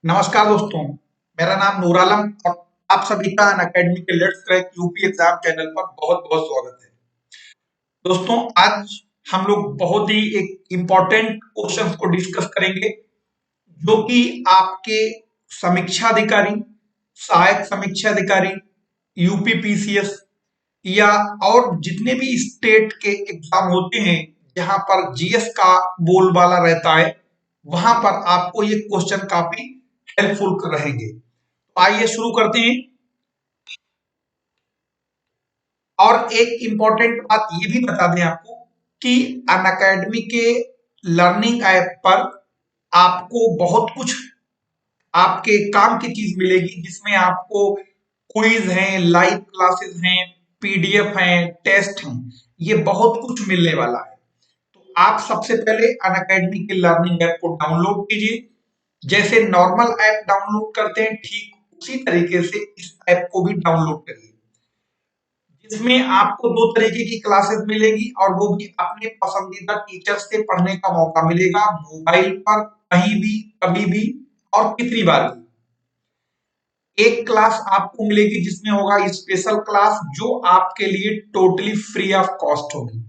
नमस्कार दोस्तों, मेरा नाम नूर आलम और आप सभी का अनअकैडमी के let's crack UP exam channel पर बहुत-बहुत स्वागत है। दोस्तों, आज हम लोग बहुत ही एक इम्पोर्टेंट क्वेश्चंस को डिस्कस करेंगे, जो कि आपके समीक्षा अधिकारी, सहायक समीक्षा अधिकारी, यूपी पीसीएस या और जितने भी स्टेट के एग्जाम होते हैं, जहां पर जीएस का बोलबाला रहता है, वहां पर आपको ये क्वेश्चन काफी हेल्पफुल रहेंगे। तो आइए शुरू करते हैं। और एक इम्पॉर्टेंट बात ये भी बता दें आपको कि अनअकैडमी के लर्निंग ऐप पर आपको बहुत कुछ आपके काम की चीज मिलेगी, जिसमें आपको क्विज हैं, लाइव क्लासेस हैं, पीडीएफ हैं, टेस्ट हैं, ये बहुत कुछ मिलने वाला है। तो आप सबसे पहले अनअकैडमी के लर्निंग ऐप को डाउनलोड कीजिए। जैसे नॉर्मल ऐप डाउनलोड करते हैं, ठीक उसी तरीके से इस ऐप को भी डाउनलोड करिए, जिसमें आपको दो तरीके की क्लासेस मिलेगी और वो भी अपने पसंदीदा टीचर से पढ़ने का मौका मिलेगा, मोबाइल पर कहीं भी, कभी भी और कितनी बार भी। एक क्लास आपको मिलेगी जिसमें होगा स्पेशल क्लास, जो आपके लिए टोटली फ्री ऑफ कॉस्ट होगी।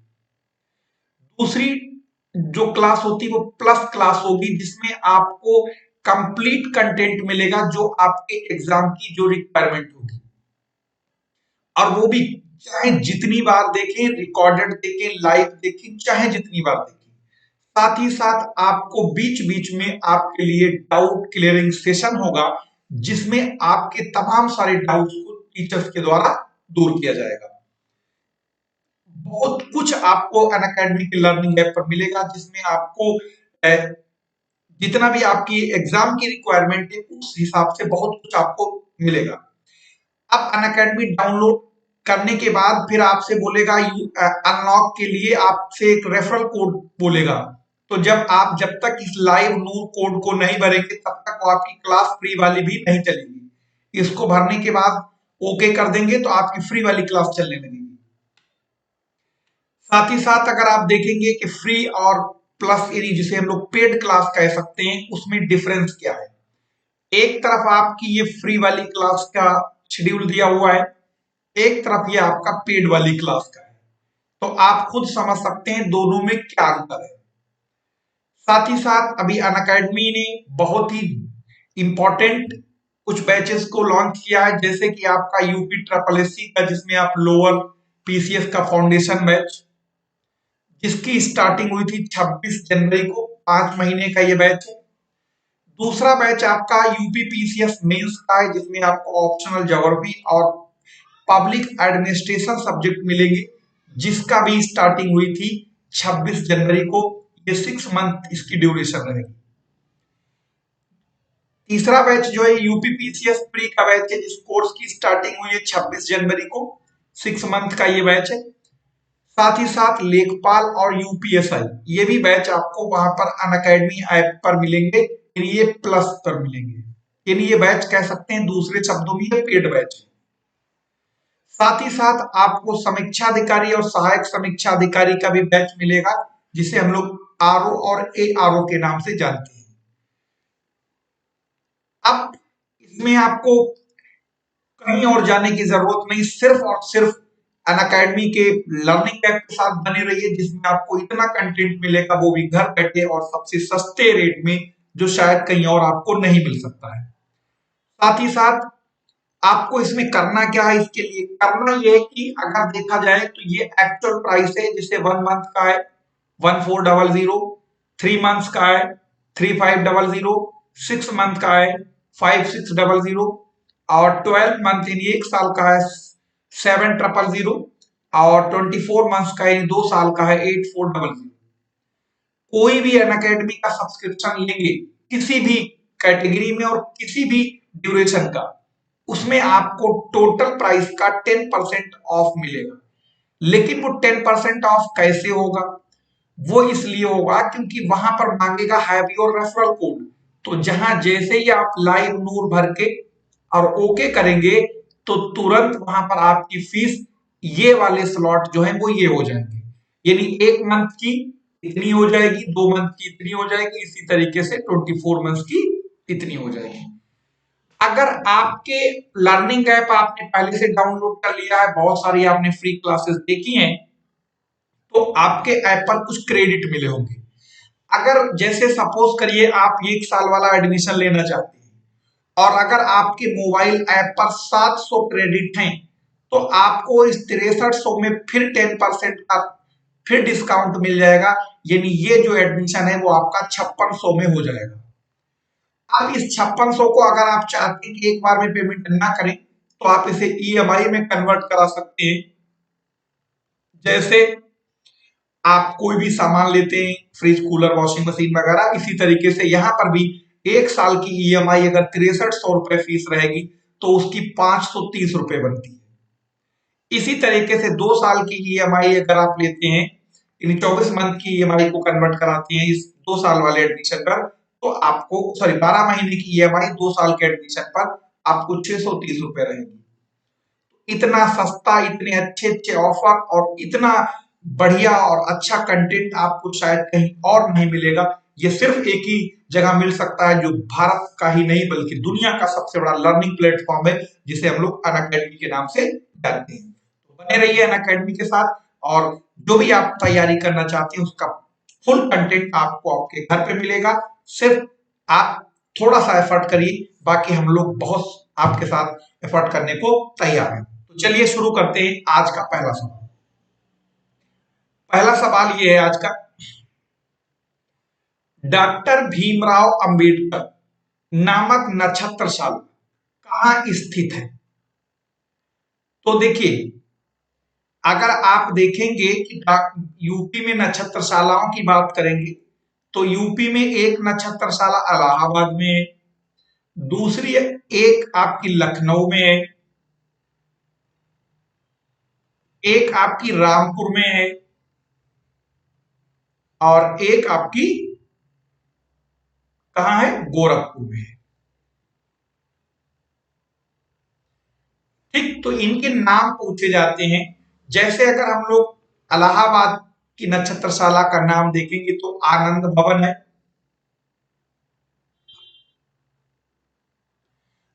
दूसरी जो क्लास होती है वो प्लस क्लास होगी, जिसमें आपको कंप्लीट कंटेंट मिलेगा, जो आपके एग्जाम की जो रिक्वायरमेंट होगी, और वो भी चाहे जितनी बार देखें, रिकॉर्डेड देखें, लाइव देखें, चाहे जितनी बार देखें। साथ ही साथ आपको बीच बीच में आपके लिए डाउट क्लियरिंग सेशन होगा, जिसमें आपके तमाम सारे डाउट्स को टीचर्स के द्वारा दूर किया जाएगा। बहुत कुछ आपको अनअकैडमी के लर्निंग ऐप पर मिलेगा, जिसमें आपको जितना भी आपकी एग्जाम की रिक्वायरमेंट है उस हिसाब से बहुत कुछ आपको मिलेगा। अब अनअकैडमी डाउनलोड करने के बाद फिर आपसे बोलेगा अनलॉक के लिए आपसे एक रेफरल कोड बोलेगा। तो जब तक इस लाइव नूर कोड को नहीं भरेंगे, तब तक वो आपकी क्लास फ्री वाली भी नहीं चलेगी। इसको भरने के बाद ओके कर देंगे तो आपकी फ्री वाली क्लास चलने लगेगी। साथ ही साथ अगर आप देखेंगे कि फ्री और प्लस यानी जिसे हम लोग पेड क्लास कह सकते हैं, उसमें डिफरेंस क्या है। एक तरफ आपकी ये फ्री वाली क्लास का शेड्यूल दिया हुआ है, एक तरफ ये आपका पेड वाली क्लास का है। तो आप खुद समझ सकते हैं दोनों में क्या अंतर है। साथ ही साथ अभी अनअकैडमी ने बहुत ही इंपॉर्टेंट कुछ बैचेस को लॉन्च किया है, जैसे कि आपका यूपी ट्रिपल एससी का, जिसमें आप लोअर पीसीएस का फाउंडेशन बैच, जिसकी स्टार्टिंग हुई थी 26 जनवरी को, 5 महीने का ये बैच है। दूसरा बैच आपका यूपी पीसीएस मेंस का है, जिसमें आपको ऑप्शनल ज्योग्राफी और पब्लिक एडमिनिस्ट्रेशन सब्जेक्ट मिलेंगे, जिसका भी स्टार्टिंग हुई थी 26 जनवरी को। ये 6 मंथ इसकी ड्यूरेशन रहेगी। तीसरा बैच जो है यूपी पीसीएस प्री का बैच है, जिस कोर्स की स्टार्टिंग हुई है 26 जनवरी को, 6 मंथ का ये बैच है। साथ ही साथ लेखपाल और यूपीएसआई, ये भी बैच आपको वहां पर अनअकैडमी ऐप पर मिलेंगे, ये प्लस पर मिलेंगे। यानी ये बैच कह सकते हैं दूसरे शब्दों में ये पेड बैच है। साथ ही साथ आपको समीक्षा अधिकारी और सहायक समीक्षा अधिकारी का भी बैच मिलेगा, जिसे हम लोग आरओ और एआरओ के नाम से जानते हैं। अब इसमें आपको कहीं और जाने की जरूरत नहीं, सिर्फ और सिर्फ अनअकैडमी के लर्निंग ऐप के साथ बने रहिए, जिसमें आपको इतना कंटेंट मिलेगा, वो भी घर बैठे और सबसे सस्ते रेट में, जो शायद कहीं और आपको नहीं मिल सकता है। साथ ही साथ आपको इसमें करना क्या है, इसके लिए करना यह है कि अगर देखा जाए तो ये एक्चुअल प्राइस है, जिसे 1 मंथ का है 1400, 3 मंथ्स का है 3500, 6 मंथ का है 5600, और 12 मंथ यानी 1 साल का है 7000, और 24 मंथ्स का यानी 2 साल का है 8400। कोई भी अनअकैडमी का सब्सक्रिप्शन लेंगे किसी भी कैटेगरी में और किसी भी ड्यूरेशन का, उसमें आपको टोटल प्राइस का 10% ऑफ मिलेगा। लेकिन वो 10% ऑफ कैसे होगा? वो इसलिए होगा क्योंकि वहां पर मांगेगा हैव योर रेफरल कोड। तो जहां जैसे ही आप लाइव नूर भर के और ओके करेंगे, तो तुरंत वहां पर आपकी फीस, ये वाले स्लॉट जो है वो ये हो जाएंगे। यानी 1 मंथ की इतनी हो जाएगी, 2 मंथ की इतनी हो जाएगी, इसी तरीके से 24 मंथ की इतनी हो जाएगी। अगर आपके लर्निंग ऐप आपने पहले से डाउनलोड कर लिया है, बहुत सारी आपने फ्री क्लासेस देखी हैं, तो आपके ऐप पर कुछ क्रेडिट मिले होंगे। अगर जैसे सपोज करिए आप 1 साल वाला एडमिशन लेना चाहते हैं और अगर आपके मोबाइल ऐप पर 700 क्रेडिट हैं, तो आपको इस 6300 में फिर 10% का फिर डिस्काउंट मिल जाएगा। यानी ये जो एडमिशन है वो आपका 5600 में हो जाएगा। अब इस 5600 को अगर आप चाहते हैं कि एक बार में पेमेंट ना करें, तो आप इसे ईएमआई में कन्वर्ट करा सकते हैं। जैसे आप कोई भी सामान लेते हैं, फ्रिज, कूलर, वॉशिंग मशीन वगैरह, इसी तरीके से यहाँ पर भी 1 साल की ईएमआई अगर 6300 रुपए फीस रहेगी तो उसकी 530 रुपए बनती है। इसी तरीके से 2 साल की ईएमआई अगर आप लेते हैं, इन 24 मंथ की ईएमआई को कन्वर्ट कराते हैं इस 2 साल वाले एडमिशन पर, तो आपको सॉरी 12 महीने की ईएमआई 2 साल के एडमिशन पर आपको 630 रुपए रहेगी। इतना सस्ता, इतने अच्छे अच्छे ऑफर और इतना बढ़िया और अच्छा कंटेंट आपको शायद कहीं और नहीं मिलेगा। ये सिर्फ एक ही जगह मिल सकता है, जो भारत का ही नहीं बल्कि दुनिया का सबसे बड़ा लर्निंग प्लेटफॉर्म है, जिसे हम लोग अनअकैडमी के नाम से जानते हैं। तो बने रहिए अनअकैडमी के साथ, और जो भी आप तैयारी करना चाहते हैं उसका फुल कंटेंट आपको आपके घर पे मिलेगा। सिर्फ आप थोड़ा सा एफर्ट करिए, बाकी हम लोग बहुत आपके साथ एफर्ट करने को तैयार हैं। तो चलिए शुरू करते हैं आज का पहला सवाल। पहला सवाल ये है आज का, डॉक्टर भीमराव अंबेडकर नामक नक्षत्रशाला कहाँ स्थित है? तो देखिए, अगर आप देखेंगे कि यूपी में नक्षत्रशालाओं की बात करेंगे तो यूपी में एक नक्षत्रशाला इलाहाबाद में है, दूसरी एक आपकी लखनऊ में है, एक आपकी रामपुर में है, और एक आपकी कहां है? गोरखपुर में है। ठीक, तो इनके नाम पूछे जाते हैं। जैसे अगर हम लोग इलाहाबाद की नक्षत्रशाला का नाम देखेंगे तो आनंद भवन है,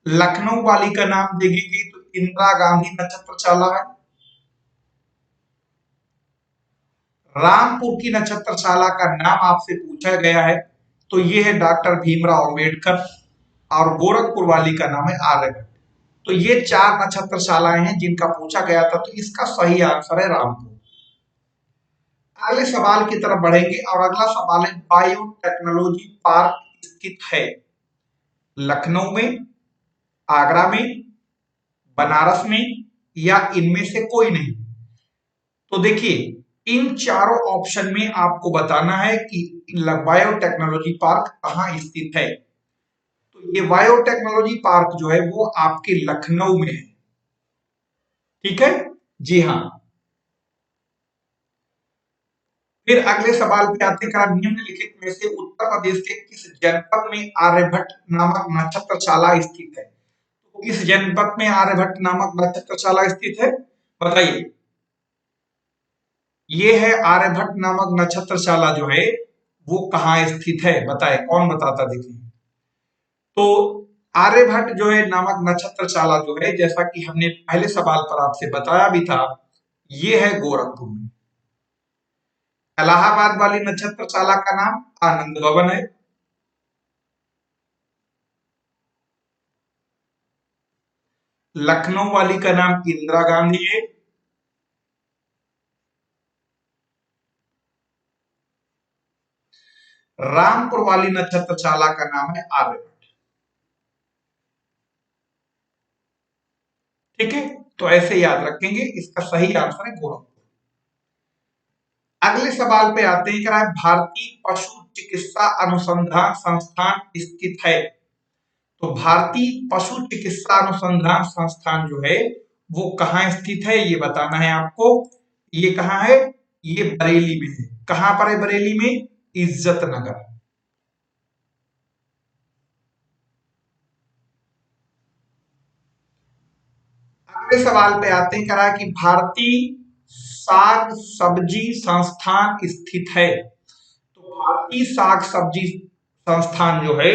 लखनऊ वाली का नाम देखेंगे तो इंदिरा गांधी नक्षत्रशाला है, रामपुर की नक्षत्रशाला का नाम आपसे पूछा गया है तो ये है डॉक्टर भीमराव अंबेडकर, और गोरखपुर वाली का नाम है आर्यभट्ट। तो ये 4 नक्षत्रशालाएं हैं जिनका पूछा गया था, तो इसका सही आंसर है रामपुर। अगले सवाल की तरफ बढ़ेंगे और अगला सवाल है, बायोटेक्नोलॉजी पार्क स्थित है लखनऊ में, आगरा में, बनारस में, या इनमें से कोई नहीं? तो देखिए, इन चारों ऑप्शन में आपको बताना है कि बायोटेक्नोलॉजी पार्क कहां स्थित है। तो ये बायोटेक्नोलॉजी पार्क जो है वो आपके लखनऊ में है। ठीक है जी हाँ। फिर अगले सवाल पे आते हैं, निम्नलिखित में से उत्तर प्रदेश के किस जनपद में आर्यभट्ट नामक नक्षत्रशाला स्थित है? तो किस जनपद में आर्यभट्ट नामक नक्षत्रशाला स्थित है, बताइए। ये है आर्यभट्ट नामक नक्षत्रशाला जो है वो कहाँ स्थित है, बताए, कौन बताता देखिए। तो आर्यभट्ट जो है नामक नक्षत्रशाला जो है, जैसा कि हमने पहले सवाल पर आपसे बताया भी था, ये है गोरखपुर में। इलाहाबाद वाली नक्षत्रशाला का नाम आनंद भवन है, लखनऊ वाली का नाम इंदिरा गांधी है, रामपुर वाली नक्षत्रशाला का नाम है आर्यभट्ट। ठीक है, तो ऐसे याद रखेंगे, इसका सही आंसर है गोरखपुर। अगले सवाल पे आते हैं, क्या है, भारतीय पशु चिकित्सा अनुसंधान संस्थान स्थित है? तो भारतीय पशु चिकित्सा अनुसंधान संस्थान जो है वो कहाँ स्थित है, ये बताना है आपको। ये कहाँ है? ये बरेली में है। कहां पर है बरेली में? इज्जत नगर। अगले सवाल पे आते हैं, कह रहा है कि भारतीय साग सब्जी संस्थान स्थित है। तो भारतीय साग सब्जी संस्थान जो है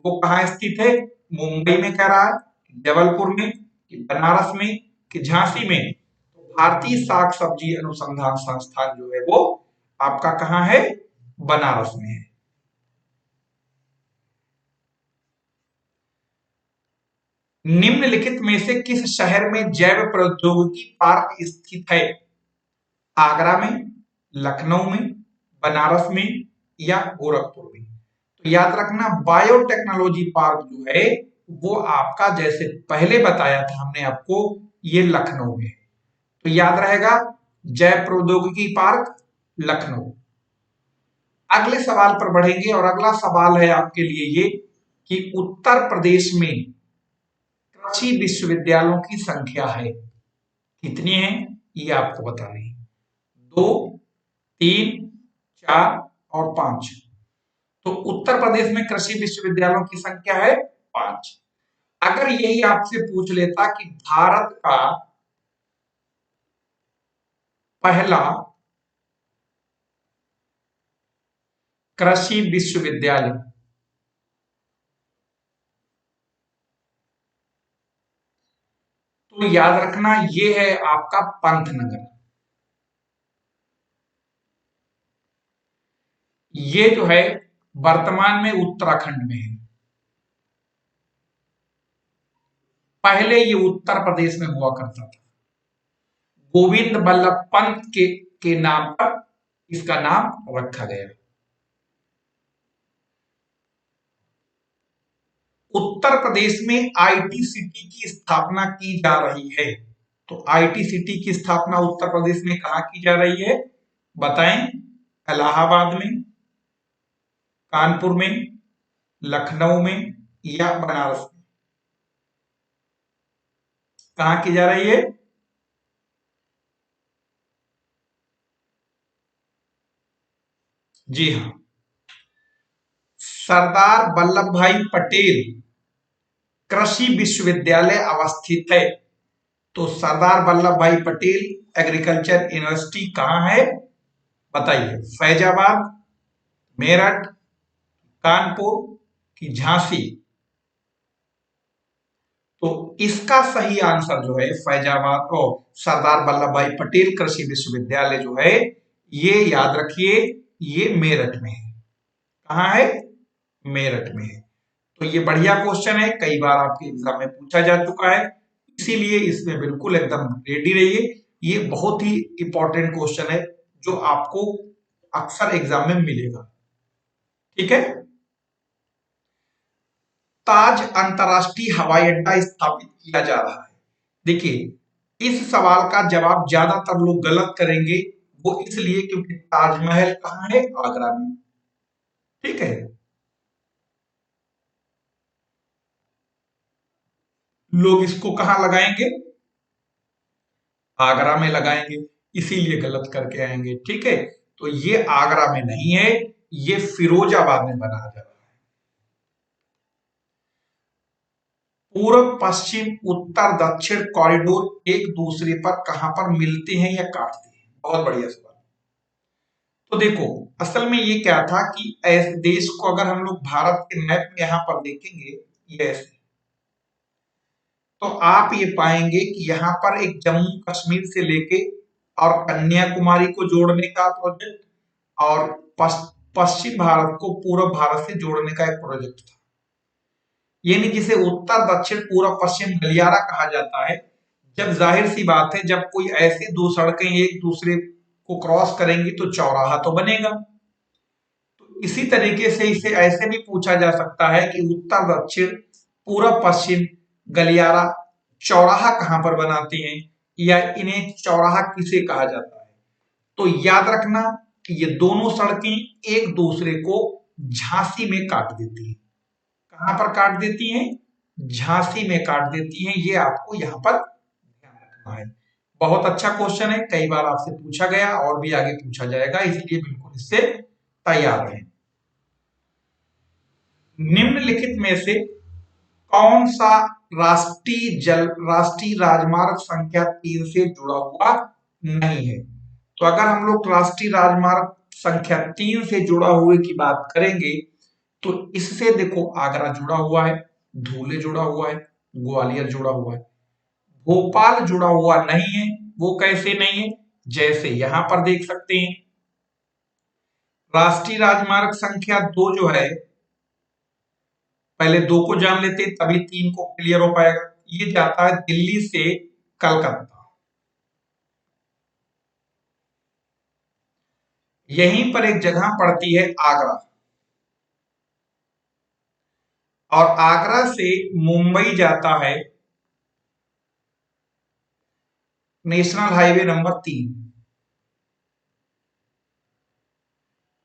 वो कहाँ स्थित है? मुंबई में कह रहा है, जबलपुर में, कि बनारस में, कि झांसी में? तो भारतीय शाक सब्जी अनुसंधान संस्थान जो है वो आपका कहाँ है? बनारस में है। निम्नलिखित में से किस शहर में जैव प्रौद्योगिकी पार्क स्थित है? आगरा में, लखनऊ में, बनारस में या गोरखपुर में? तो याद रखना, बायोटेक्नोलॉजी पार्क जो है वो आपका, जैसे पहले बताया था हमने आपको, ये लखनऊ में है। तो याद रहेगा, जैव प्रौद्योगिकी पार्क लखनऊ। अगले सवाल पर बढ़ेंगे और अगला सवाल है आपके लिए ये कि उत्तर प्रदेश में कृषि विश्वविद्यालयों की संख्या है कितनी है? ये आपको बतानी है। 2, 3, 4 और 5। तो उत्तर प्रदेश में कृषि विश्वविद्यालयों की संख्या है 5। अगर यही आपसे पूछ लेता कि भारत का पहला कृषि विश्वविद्यालय, तो याद रखना ये है आपका पंतनगर। ये जो है वर्तमान में उत्तराखंड में है। पहले ये उत्तर प्रदेश में हुआ करता था। गोविंद बल्लभ पंत के नाम पर इसका नाम रखा गया। उत्तर प्रदेश में आईटी सिटी की स्थापना की जा रही है। तो आईटी सिटी की स्थापना उत्तर प्रदेश में कहां की जा रही है? बताएं। इलाहाबाद में, कानपुर में, लखनऊ में या बनारस में? कहां की जा रही है? जी हाँ, सरदार वल्लभ भाई पटेल कृषि विश्वविद्यालय अवस्थित है। तो सरदार वल्लभ भाई पटेल एग्रीकल्चर यूनिवर्सिटी कहां है? बताइए। फैजाबाद, मेरठ, कानपुर की झांसी? तो इसका सही आंसर जो है फैजाबाद को सरदार वल्लभ भाई पटेल कृषि विश्वविद्यालय जो है, ये याद रखिए, ये मेरठ में है। कहाँ है? मेरठ में है। तो ये बढ़िया क्वेश्चन है, कई बार आपके एग्जाम में पूछा जा चुका है, इसीलिए इसमें बिल्कुल एकदम रेडी रहिए। ये बहुत ही इंपॉर्टेंट क्वेश्चन है जो आपको अक्सर एग्जाम में मिलेगा। ठीक है। ताज अंतरराष्ट्रीय हवाई अड्डा स्थापित किया जा रहा है। देखिए, इस सवाल का जवाब ज्यादातर लोग गलत करेंगे, वो इसलिए क्योंकि ताजमहल कहाँ है? आगरा में। ठीक है। लोग इसको कहां लगाएंगे? आगरा में लगाएंगे, इसीलिए गलत करके आएंगे। ठीक है। तो ये आगरा में नहीं है, ये फिरोजाबाद में बनाया जा रहा है। पूर्व पश्चिम उत्तर दक्षिण कॉरिडोर एक दूसरे पर कहां पर मिलते हैं या काटते हैं? बहुत बढ़िया सवाल। तो देखो, असल में ये क्या था कि ऐसे देश को अगर हम लोग भारत के मैप में यहां पर देखेंगे, ये ऐसे, तो आप ये पाएंगे कि यहाँ पर एक जम्मू कश्मीर से लेके और कन्याकुमारी को जोड़ने का प्रोजेक्ट और पश्चिम भारत को पूर्व भारत से जोड़ने का एक प्रोजेक्ट था। यानी जिसे उत्तर दक्षिण पूर्व पश्चिम गलियारा कहा जाता है। जब जाहिर सी बात है, जब कोई ऐसे दो सड़कें एक दूसरे को क्रॉस करेंगी तो चौराहा तो बनेगा। तो इसी तरीके से इसे ऐसे भी पूछा जा सकता है कि उत्तर दक्षिण पूर्व पश्चिम गलियारा चौराहा कहां पर बनाते हैं, या इन्हें चौराहा किसे कहा जाता है? तो याद रखना कि ये दोनों सड़कें एक दूसरे को झांसी में काट देती हैं। कहां पर काट देती हैं? झांसी में काट देती हैं। ये आपको यहां पर ध्यान रखना है। बहुत अच्छा क्वेश्चन है, कई बार आपसे पूछा गया और भी आगे पूछा जाएगा, इसलिए बिल्कुल इससे तैयार रहें। निम्नलिखित में से कौन सा राष्ट्रीय राजमार्ग संख्या 3 से जुड़ा हुआ नहीं है? तो अगर हम लोग राष्ट्रीय राजमार्ग संख्या 3 से जुड़ा हुए की बात करेंगे, तो इससे देखो आगरा जुड़ा हुआ है, धुले जुड़ा हुआ है, ग्वालियर जुड़ा हुआ है, भोपाल जुड़ा हुआ नहीं है। वो कैसे नहीं है? जैसे यहां पर देख सकते हैं, राष्ट्रीय राजमार्ग संख्या 2 जो है, पहले 2 को जान लेते तभी 3 को क्लियर हो पाएगा। ये जाता है दिल्ली से कलकत्ता, यहीं पर एक जगह पड़ती है आगरा, और आगरा से मुंबई जाता है नेशनल हाईवे नंबर 3।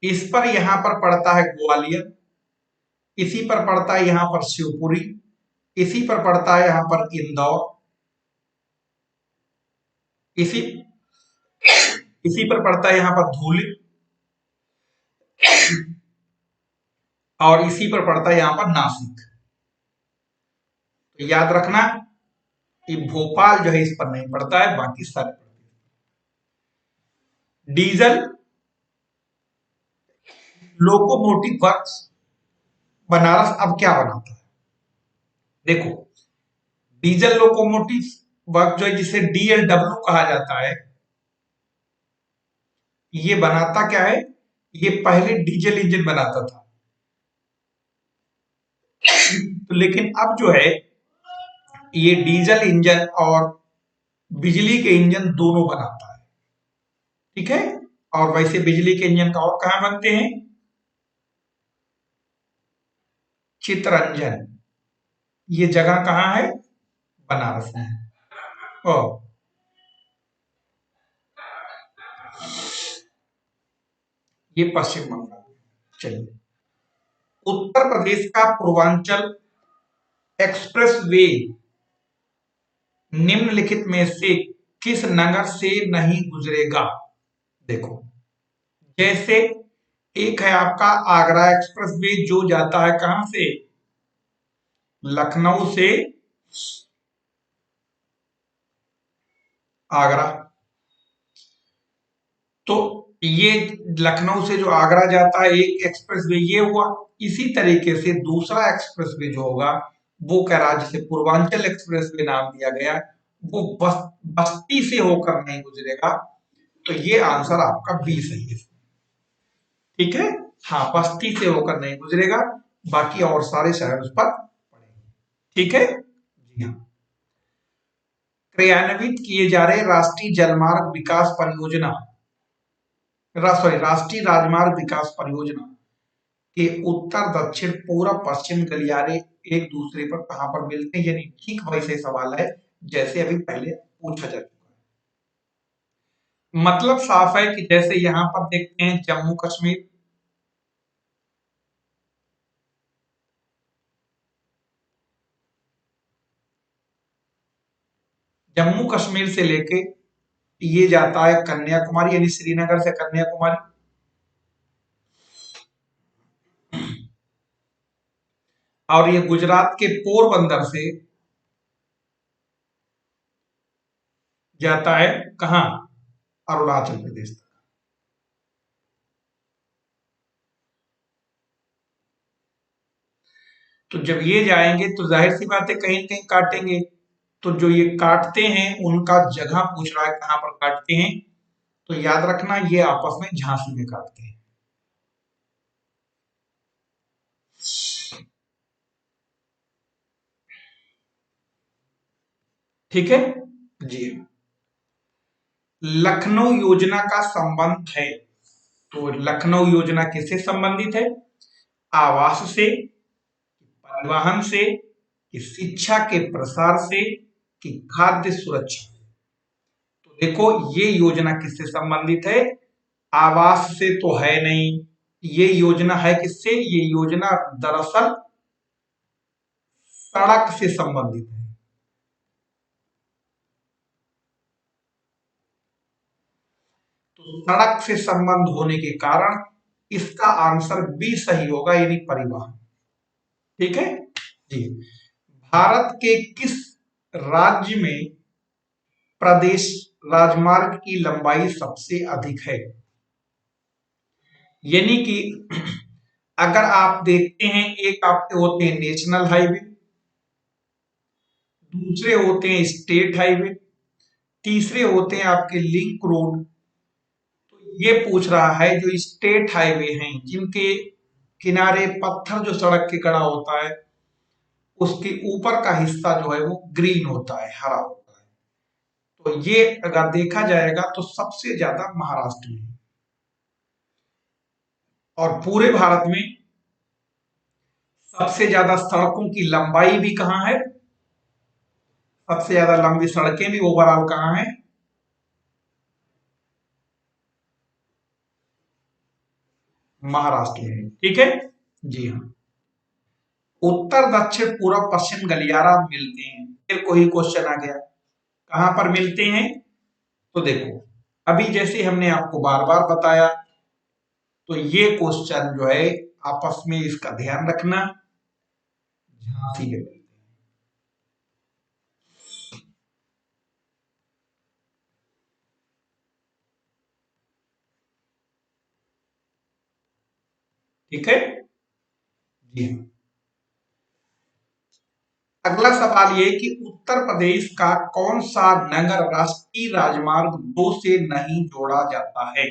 इस पर यहां पर पड़ता है ग्वालियर, इसी पर पड़ता है यहां पर शिवपुरी, इसी पर पड़ता है यहां पर इंदौर, इसी इसी पर पड़ता है यहां पर धुले, और इसी पर पड़ता है यहां पर नासिक। तो याद रखना कि भोपाल जो है इस पर नहीं पड़ता है, बाकी सारे पड़ते हैं। डीजल लोकोमोटिव वर्क्स बनारस अब क्या बनाता है? देखो, डीजल लोकोमोटिव वर्क जो है, जिसे डीएलडब्ल्यू कहा जाता है, ये बनाता क्या है? ये पहले डीजल इंजन बनाता था, तो लेकिन अब जो है ये डीजल इंजन और बिजली के इंजन दोनों बनाता है। ठीक है। और वैसे बिजली के इंजन का और कहां बनते हैं? चितरंजन, ये जगह कहां है? बनारस में। और ये पश्चिम बंगाल। चलिए, उत्तर प्रदेश का पूर्वांचल एक्सप्रेस वे निम्नलिखित में से किस नगर से नहीं गुजरेगा? देखो, जैसे एक है आपका आगरा एक्सप्रेस वे, जो जाता है कहां से? लखनऊ से आगरा। तो ये लखनऊ से जो आगरा जाता है एक एक्सप्रेस वे, ये हुआ। इसी तरीके से दूसरा एक्सप्रेस वे जो होगा वो क्या राज्य से पूर्वांचल एक्सप्रेस वे नाम दिया गया, वो बस्ती से होकर नहीं गुजरेगा। तो ये आंसर आपका बी सही है। ठीक है। हाँ, बस्ती से होकर नहीं गुजरेगा, बाकी और सारे शहर उस पर पड़ेंगे। ठीक है जी हाँ। क्रियान्वित किए जा रहे राष्ट्रीय जलमार्ग विकास परियोजना, सॉरी, राष्ट्रीय राजमार्ग विकास परियोजना के उत्तर दक्षिण पूर्व पश्चिम गलियारे एक दूसरे पर कहां पर मिलते हैं? यानी ठीक वैसे सवाल है जैसे अभी पहले पूछा जा चुका है। मतलब साफ है कि जैसे यहां पर देखते हैं जम्मू कश्मीर, जम्मू कश्मीर से लेके ये जाता है कन्याकुमारी, यानी श्रीनगर से कन्याकुमारी, और ये गुजरात के पोरबंदर से जाता है कहां? अरुणाचल प्रदेश तक। तो जब ये जाएंगे तो जाहिर सी बात है कहीं न कहीं काटेंगे। तो जो ये काटते हैं उनका जगह पूछ रहा है कहां पर काटते हैं, तो याद रखना ये आपस में झांसी में काटते हैं। ठीक है जी। लखनऊ योजना का संबंध है, तो लखनऊ योजना किससे संबंधित है? आवास से, परिवहन से, कि शिक्षा के प्रसार से, कि खाद्य सुरक्षा। तो देखो, ये योजना किससे संबंधित है? आवास से तो है नहीं। ये योजना है किससे? ये योजना दरअसल सड़क से संबंधित है। तो सड़क से संबंध होने के कारण इसका आंसर बी सही होगा, यानी परिवहन। ठीक है जी। भारत के किस राज्य में प्रदेश राजमार्ग की लंबाई सबसे अधिक है? यानी कि अगर आप देखते हैं, एक आपके होते हैं नेशनल हाईवे, दूसरे होते हैं स्टेट हाईवे, तीसरे होते हैं आपके लिंक रोड। तो ये पूछ रहा है जो स्टेट हाईवे हैं, जिनके किनारे पत्थर जो सड़क के कड़ा होता है, उसके ऊपर का हिस्सा जो है वो ग्रीन होता है, हरा होता है। तो ये अगर देखा जाएगा तो सबसे ज्यादा महाराष्ट्र में है। और पूरे भारत में सबसे ज्यादा सड़कों की लंबाई भी कहाँ है, सबसे ज्यादा लंबी सड़कें भी ओवरऑल कहाँ है, महाराष्ट्र में। ठीक है, जी हाँ। उत्तर दक्षिण पूर्व पश्चिम गलियारा मिलते हैं, फिर कोई क्वेश्चन आ गया कहां पर मिलते हैं। तो देखो, अभी जैसे हमने आपको बार बार बताया, तो ये क्वेश्चन जो है आपस में इसका ध्यान रखना, झांसी में मिलते हैं। ठीक है, जी हाँ। अगला सवाल ये कि उत्तर प्रदेश का कौन सा नगर राष्ट्रीय राजमार्ग 2 से नहीं जोड़ा जाता है।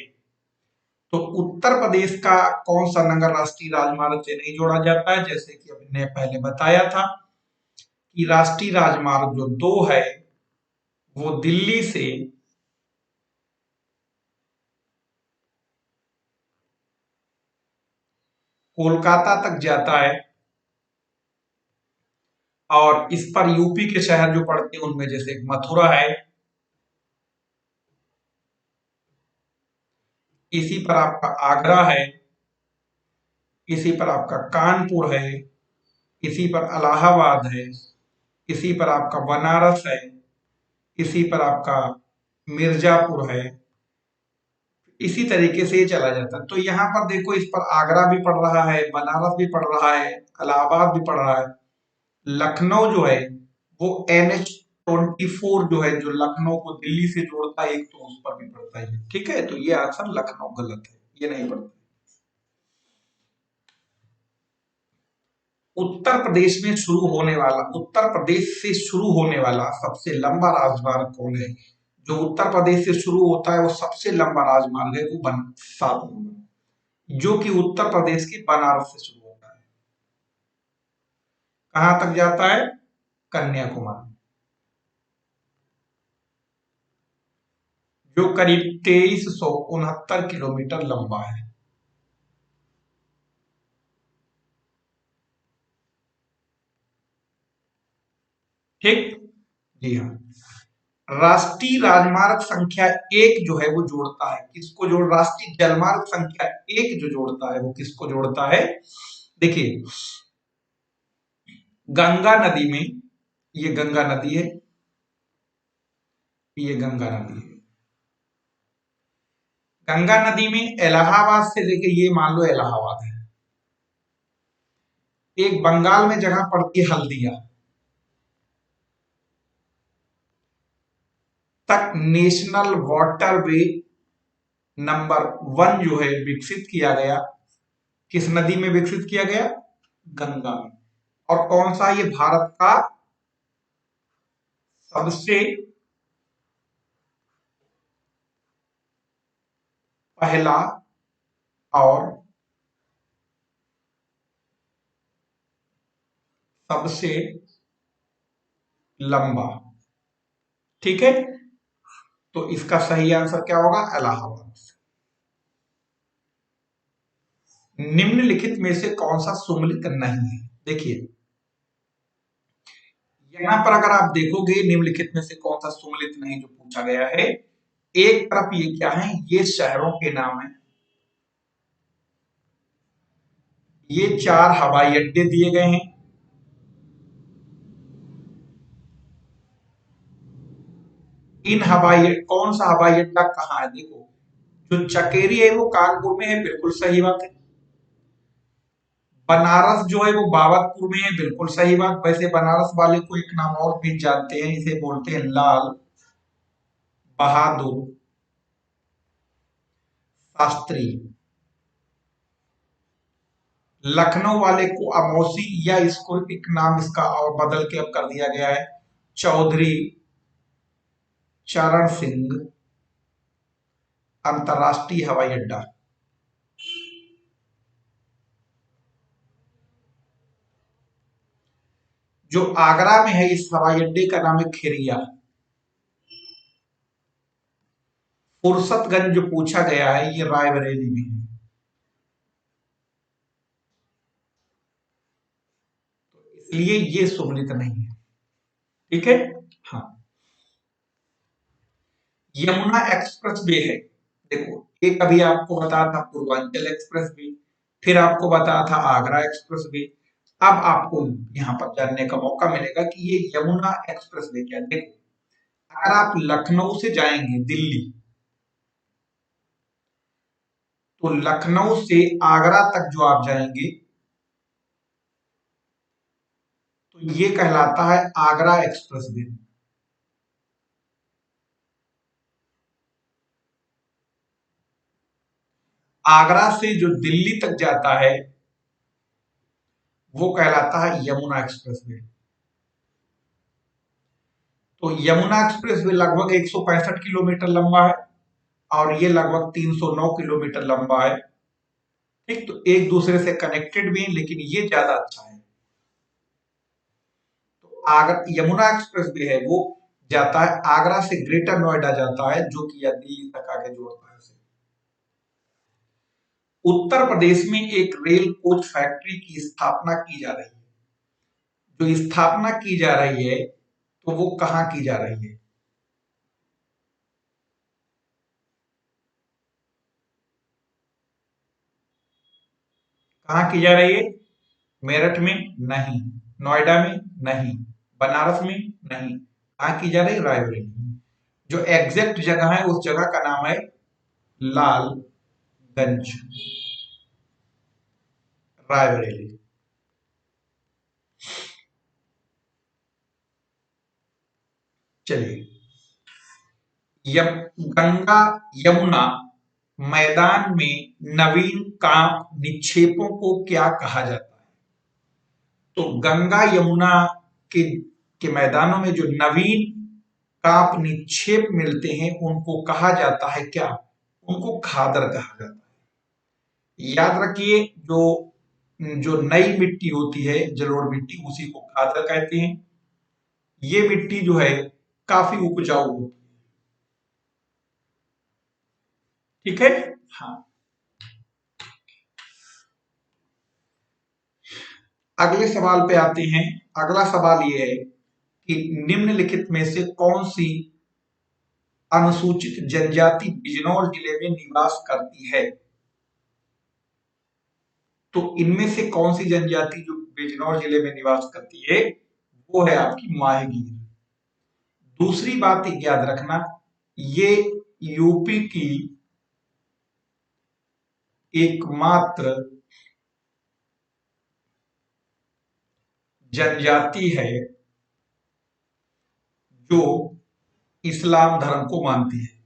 तो उत्तर प्रदेश का कौन सा नगर राष्ट्रीय राजमार्ग से नहीं जोड़ा जाता है, जैसे कि हमने पहले बताया था कि राष्ट्रीय राजमार्ग जो 2 है वो दिल्ली से कोलकाता तक जाता है, और इस पर यूपी के शहर जो पड़ते हैं उनमें जैसे मथुरा है, इसी पर आपका आगरा है, इसी पर आपका कानपुर है, इसी पर इलाहाबाद है, इसी पर आपका बनारस है, इसी पर आपका मिर्जापुर है, इसी तरीके से ये चला जाता है। तो यहाँ पर देखो, इस पर आगरा भी पड़ रहा है, बनारस भी पड़ रहा है, इलाहाबाद भी पड़ रहा है। लखनऊ जो है वो NH-24 जो है, जो लखनऊ को दिल्ली से जोड़ता है, एक तो उस पर भी पड़ता है। ठीक है, तो ये आंसर लखनऊ गलत है, ये नहीं पड़ता। उत्तर प्रदेश से शुरू होने वाला सबसे लंबा राजमार्ग कौन है। जो उत्तर प्रदेश से शुरू होता है वो सबसे लंबा राजमार्ग है, वो 7 नंबर, जो कि उत्तर प्रदेश के बनारस से शुरू होता है, कहां तक जाता है, कन्याकुमारी, जो करीब 2369 किलोमीटर लंबा है। ठीक, जी हाँ। राष्ट्रीय राजमार्ग संख्या 1 जो है वो जोड़ता है किसको, जोड़ राष्ट्रीय जलमार्ग संख्या 1 जो जोड़ता है वो किसको जोड़ता है। देखिए, गंगा नदी में, ये गंगा नदी है, ये गंगा नदी है, गंगा नदी में इलाहाबाद से लेके, ये मान लो इलाहाबाद है, एक बंगाल में जगह पड़ती है हल्दिया तक, नेशनल वाटरवे नंबर 1 जो है विकसित किया गया, किस नदी में विकसित किया गया, गंगा में। और कौन सा, ये भारत का सबसे पहला और सबसे लंबा। ठीक है, तो इसका सही आंसर क्या होगा, इलाहाबाद। निम्नलिखित में से कौन सा सुमेलित नहीं है। देखिए, यहां पर अगर आप देखोगे निम्नलिखित में से कौन सा सुमेलित नहीं जो पूछा गया है, एक तरफ ये क्या है, ये शहरों के नाम है, ये 4 हवाई अड्डे दिए गए हैं, इन हवाई, कौन सा हवाई अड्डा कहाँ है, देखो, जो चकेरी है वो कानपुर में है, बिल्कुल सही बात है। बनारस जो है वो बाबतपुर में है, बिल्कुल सही बात। वैसे बनारस वाले को एक नाम और भी जानते हैं, इसे बोलते हैं लाल बहादुर शास्त्री। लखनऊ वाले को अमौसी, या इसको एक नाम इसका और बदल के अब कर दिया गया है चौधरी चरण सिंह अंतर्राष्ट्रीय हवाई अड्डा। जो आगरा में है इस हवाई अड्डे का नाम है खेरिया। फुर्सतगंज जो पूछा गया है ये रायबरेली में है। इसलिए ये सुमलित नहीं है। ठीक है। हाँ, यमुना एक्सप्रेस वे है। देखो, एक अभी आपको बताया था पूर्वांचल एक्सप्रेस वे, फिर आपको बताया था आगरा एक्सप्रेस वे। अब आपको यहाँ पर जानने का मौका मिलेगा कि ये यमुना एक्सप्रेस वे क्या है। देखो, अगर आप लखनऊ से जाएंगे दिल्ली, तो लखनऊ से आगरा तक जो आप जाएंगे तो ये कहलाता है आगरा एक्सप्रेस वे। आगरा से जो दिल्ली तक जाता है वो कहलाता है यमुना एक्सप्रेस वे। तो यमुना एक्सप्रेस वे लगभग 165 किलोमीटर लंबा है और ये लगभग 309 किलोमीटर लंबा है। ठीक, तो एक दूसरे से कनेक्टेड भी है, लेकिन ये ज्यादा अच्छा है। तो आगर यमुना एक्सप्रेस वे है वो जाता है आगरा से ग्रेटर नोएडा जाता है, जो कि या दिल्ली तक आगे जोड़ता है उसे। उत्तर प्रदेश में एक रेल कोच फैक्ट्री की स्थापना की जा रही है। जो स्थापना की जा रही है तो वो कहाँ की जा रही है? कहाँ की जा रही है? मेरठ में नहीं, नोएडा में नहीं, बनारस में नहीं, कहाँ की जा रही है? रायबरेली में। जो एग्जैक्ट जगह है उस जगह का नाम है लालगंज, रायबरेली। चलिए, यम गंगा यमुना मैदान में नवीन कांप निक्षेपों को क्या कहा जाता है? तो गंगा यमुना के मैदानों में जो नवीन कांप निक्षेप मिलते हैं उनको कहा जाता है क्या? उनको खादर कहा जाता है। याद रखिए, जो जो नई मिट्टी होती है जलोढ़ मिट्टी, उसी को खादर कहते हैं। ये मिट्टी जो है काफी उपजाऊ होती है। ठीक है। हाँ, अगले सवाल पे आते हैं। अगला सवाल ये है कि निम्नलिखित में से कौन सी अनुसूचित जनजाति बिजनौर जिले में निवास करती है? तो इनमें से कौन सी जनजाति जो बिजनौर जिले में निवास करती है वो है आपकी माहीगीर। दूसरी बात याद रखना, ये यूपी की एकमात्र जनजाति है जो इस्लाम धर्म को मानती है।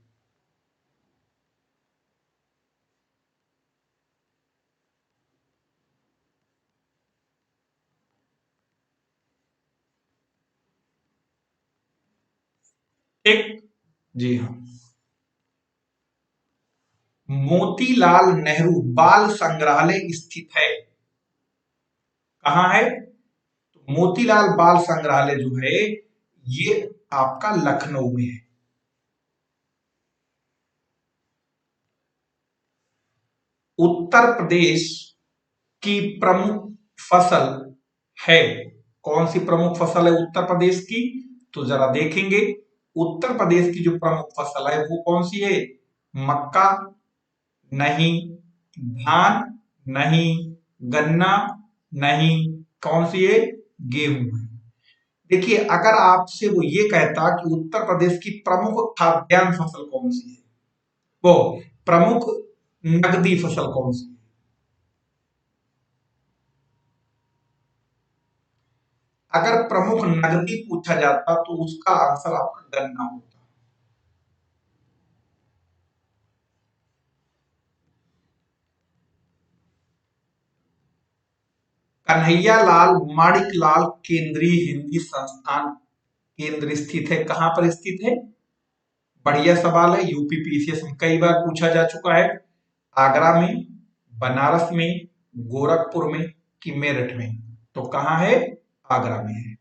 एक, जी हाँ, मोतीलाल नेहरू बाल संग्रहालय स्थित है। कहाँ है? तो मोतीलाल बाल संग्रहालय जो है ये आपका लखनऊ में है। उत्तर प्रदेश की प्रमुख फसल है। कौन सी प्रमुख फसल है उत्तर प्रदेश की? तो जरा देखेंगे, उत्तर प्रदेश की जो प्रमुख फसल है वो कौन सी है? मक्का नहीं, धान नहीं, गन्ना नहीं, कौन सी है? गेहूं है। देखिए, अगर आपसे वो ये कहता कि उत्तर प्रदेश की प्रमुख खाद्यान्न फसल कौन सी है, वो प्रमुख नकदी फसल कौन सी है, अगर प्रमुख नकदी पूछा जाता तो उसका आंसर आपका गन्ना होता। कन्हैया लाल माणिक लाल केंद्रीय हिंदी संस्थान केंद्र स्थित है, कहां पर स्थित है? बढ़िया सवाल है, यूपी पीसीएस में कई बार पूछा जा चुका है। आगरा में, बनारस में, गोरखपुर में कि मेरठ में? तो कहां है? आगरा में है।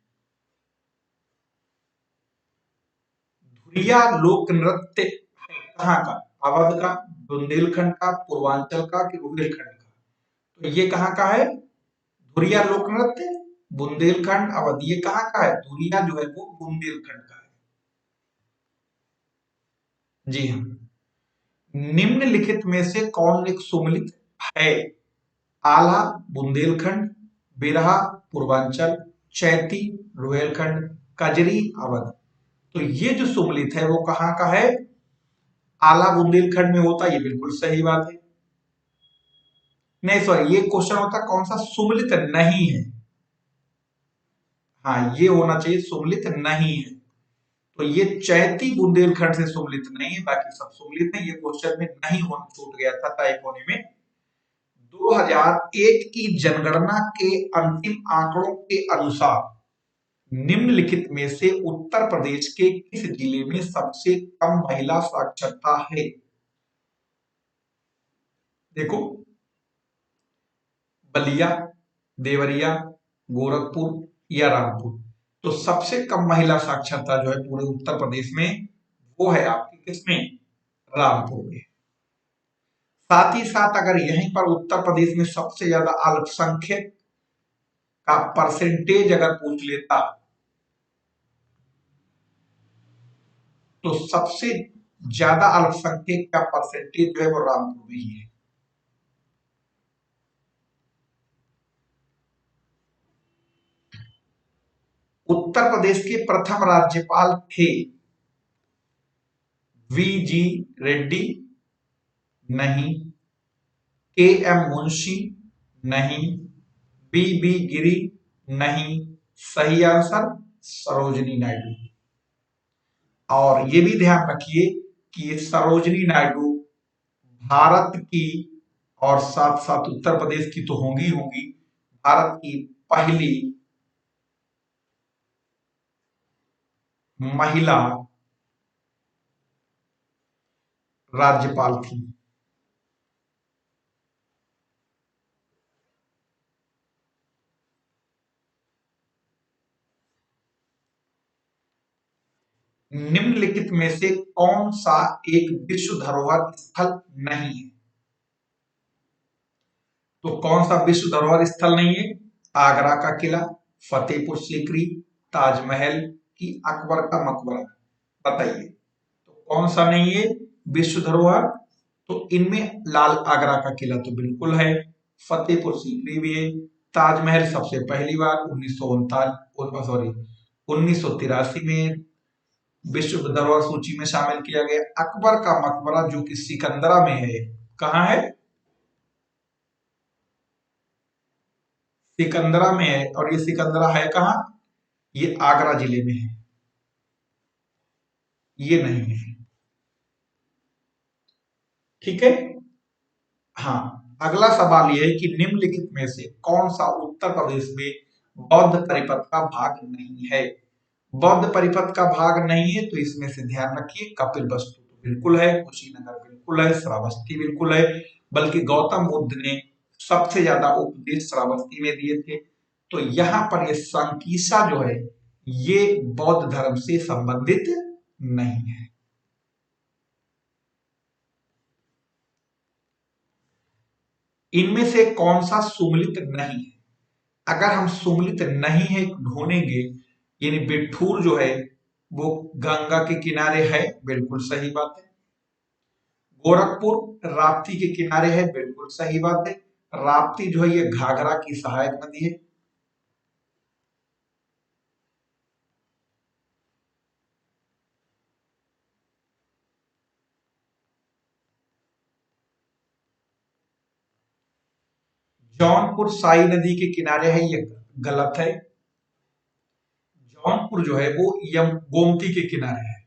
धुरिया लोक नृत्य कहाँ का? अवध का, बुंदेलखंड का, पूर्वांचल का कि रुहेलखंड का? तो ये कहाँ का है? धुरिया लोक नृत्य बुंदेलखंड अवध, ये कहाँ का है? धुरिया जो है वो बुंदेलखंड का है। जी हाँ। निम्नलिखित में से कौन एक सुमेलित है? आला बुंदेलखंड, बिरहा पूर्वांचल, चैती रुहेलखंड, कजरी अवध। तो ये जो सुमेलित है वो कहाँ का है? आला बुंदेलखंड में होता है, ये बिल्कुल सही बात है। नहीं सॉरी, ये क्वेश्चन होता कौन सा सुमेलित नहीं है। हाँ, ये होना चाहिए सुमेलित नहीं है। तो ये चैती बुंदेलखंड से सुमेलित नहीं है, बाकी सब सुमेलित है। ये क्वेश्चन में नहीं होना, छूट गया था टाइप होने में। 2001 की जनगणना के अंतिम आंकड़ों के अनुसार निम्नलिखित में से उत्तर प्रदेश के किस जिले में सबसे कम महिला साक्षरता है? देखो, बलिया, देवरिया, गोरखपुर या रामपुर? तो सबसे कम महिला साक्षरता जो है पूरे उत्तर प्रदेश में, वो है आपकी किसमें? रामपुर में। साथ ही साथ अगर यहीं पर उत्तर प्रदेश में सबसे ज्यादा अल्पसंख्यक का परसेंटेज अगर पूछ लेता, तो सबसे ज्यादा अल्पसंख्यक का परसेंटेज जो है वो रामपुर में ही है। उत्तर प्रदेश के प्रथम राज्यपाल थे वीजी रेड्डी? नहीं। के एम मुंशी? नहीं। बी गिरी? नहीं। सही आंसर सरोजिनी नायडू। और ये भी ध्यान रखिए कि ये सरोजिनी नायडू भारत की, और साथ साथ उत्तर प्रदेश की तो होंगी होंगी, भारत की पहली महिला राज्यपाल थी। निम्नलिखित में से कौन सा एक विश्व धरोहर स्थल नहीं है? तो कौन सा विश्व धरोहर स्थल नहीं है? आगरा का किला, फतेहपुर सीकरी, ताजमहल की अकबर का मकबरा? बताइए, तो कौन सा नहीं है विश्व धरोहर? तो इनमें लाल आगरा का किला तो बिल्कुल है, फतेहपुर सीकरी भी है, ताजमहल सबसे पहली बार 1939 सॉरी 1983 में विश्व धरोहर सूची में शामिल किया गया। अकबर का मकबरा जो कि सिकंदरा में है, कहाँ है? सिकंदरा में है। और ये सिकंदरा है कहाँ? ये आगरा जिले में है, ये नहीं है। ठीक है। हाँ, अगला सवाल यह है कि निम्नलिखित में से कौन सा उत्तर प्रदेश में बौद्ध परिपथ का भाग नहीं है? बौद्ध परिपथ का भाग नहीं है तो इसमें से ध्यान रखिए, कपिल वस्तु तो बिल्कुल है, कुशीनगर बिल्कुल है, श्रावस्ती बिल्कुल है। बल्कि गौतम बुद्ध ने सबसे ज्यादा उपदेश श्रावस्ती में दिए थे। तो यहाँ पर ये संकीसा जो है, ये बौद्ध धर्म से संबंधित नहीं है। इनमें से कौन सा सुमेलित नहीं है? अगर हम सुमेलित नहीं है ढूंढेंगे, यानी बिठूर जो है वो गंगा के किनारे है, बिल्कुल सही बात है। गोरखपुर राप्ती के किनारे है, बिल्कुल सही बात है। राप्ती जो है ये घाघरा की सहायक नदी है। जौनपुर साई नदी के किनारे है, ये गलत है। जौनपुर जो है वो यम गोमती के किनारे है।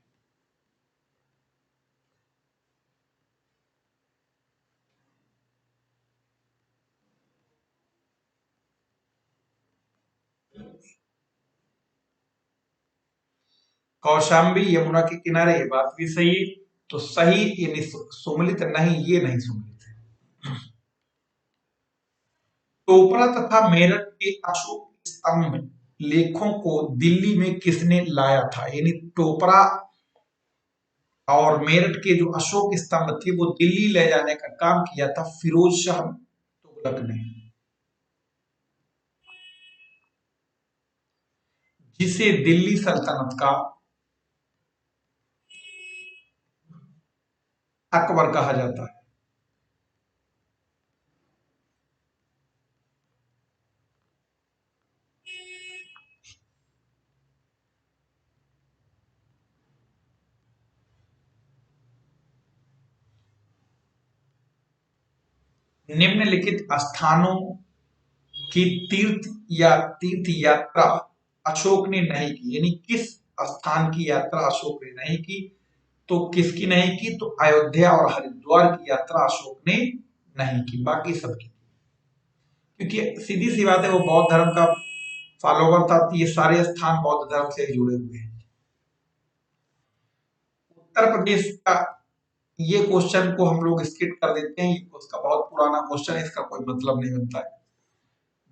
कौशाम्बी यमुना के किनारे, ये बात भी सही। तो सही यानी सुमिलित नहीं, ये नहीं सुमिलित है। टोपरा तथा मेरठ के अशोक स्तंभ लेखों को दिल्ली में किसने लाया था? यानी टोपरा और मेरठ के जो अशोक स्तंभ थे वो दिल्ली ले जाने का काम किया था फिरोज शाह तुगलक ने, जिसे दिल्ली सल्तनत का अकबर कहा जाता है। निम्नलिखित स्थानों की तीर्थ यात्रा अशोक ने नहीं की, यानी किस स्थान की यात्रा अशोक ने नहीं की? तो किसकी नहीं की? तो अयोध्या और हरिद्वार की यात्रा अशोक ने नहीं की, बाकी सबकी। क्योंकि सीधी सी बात है, वो बौद्ध धर्म का फॉलोवर था, तो ये सारे स्थान बौद्ध धर्म से जुड़े हुए हैं। उत्तर प्रदेश का ये क्वेश्चन को हम लोग स्किप कर देते हैं, उसका बहुत पुराना क्वेश्चन है, इसका कोई मतलब नहीं बनता है।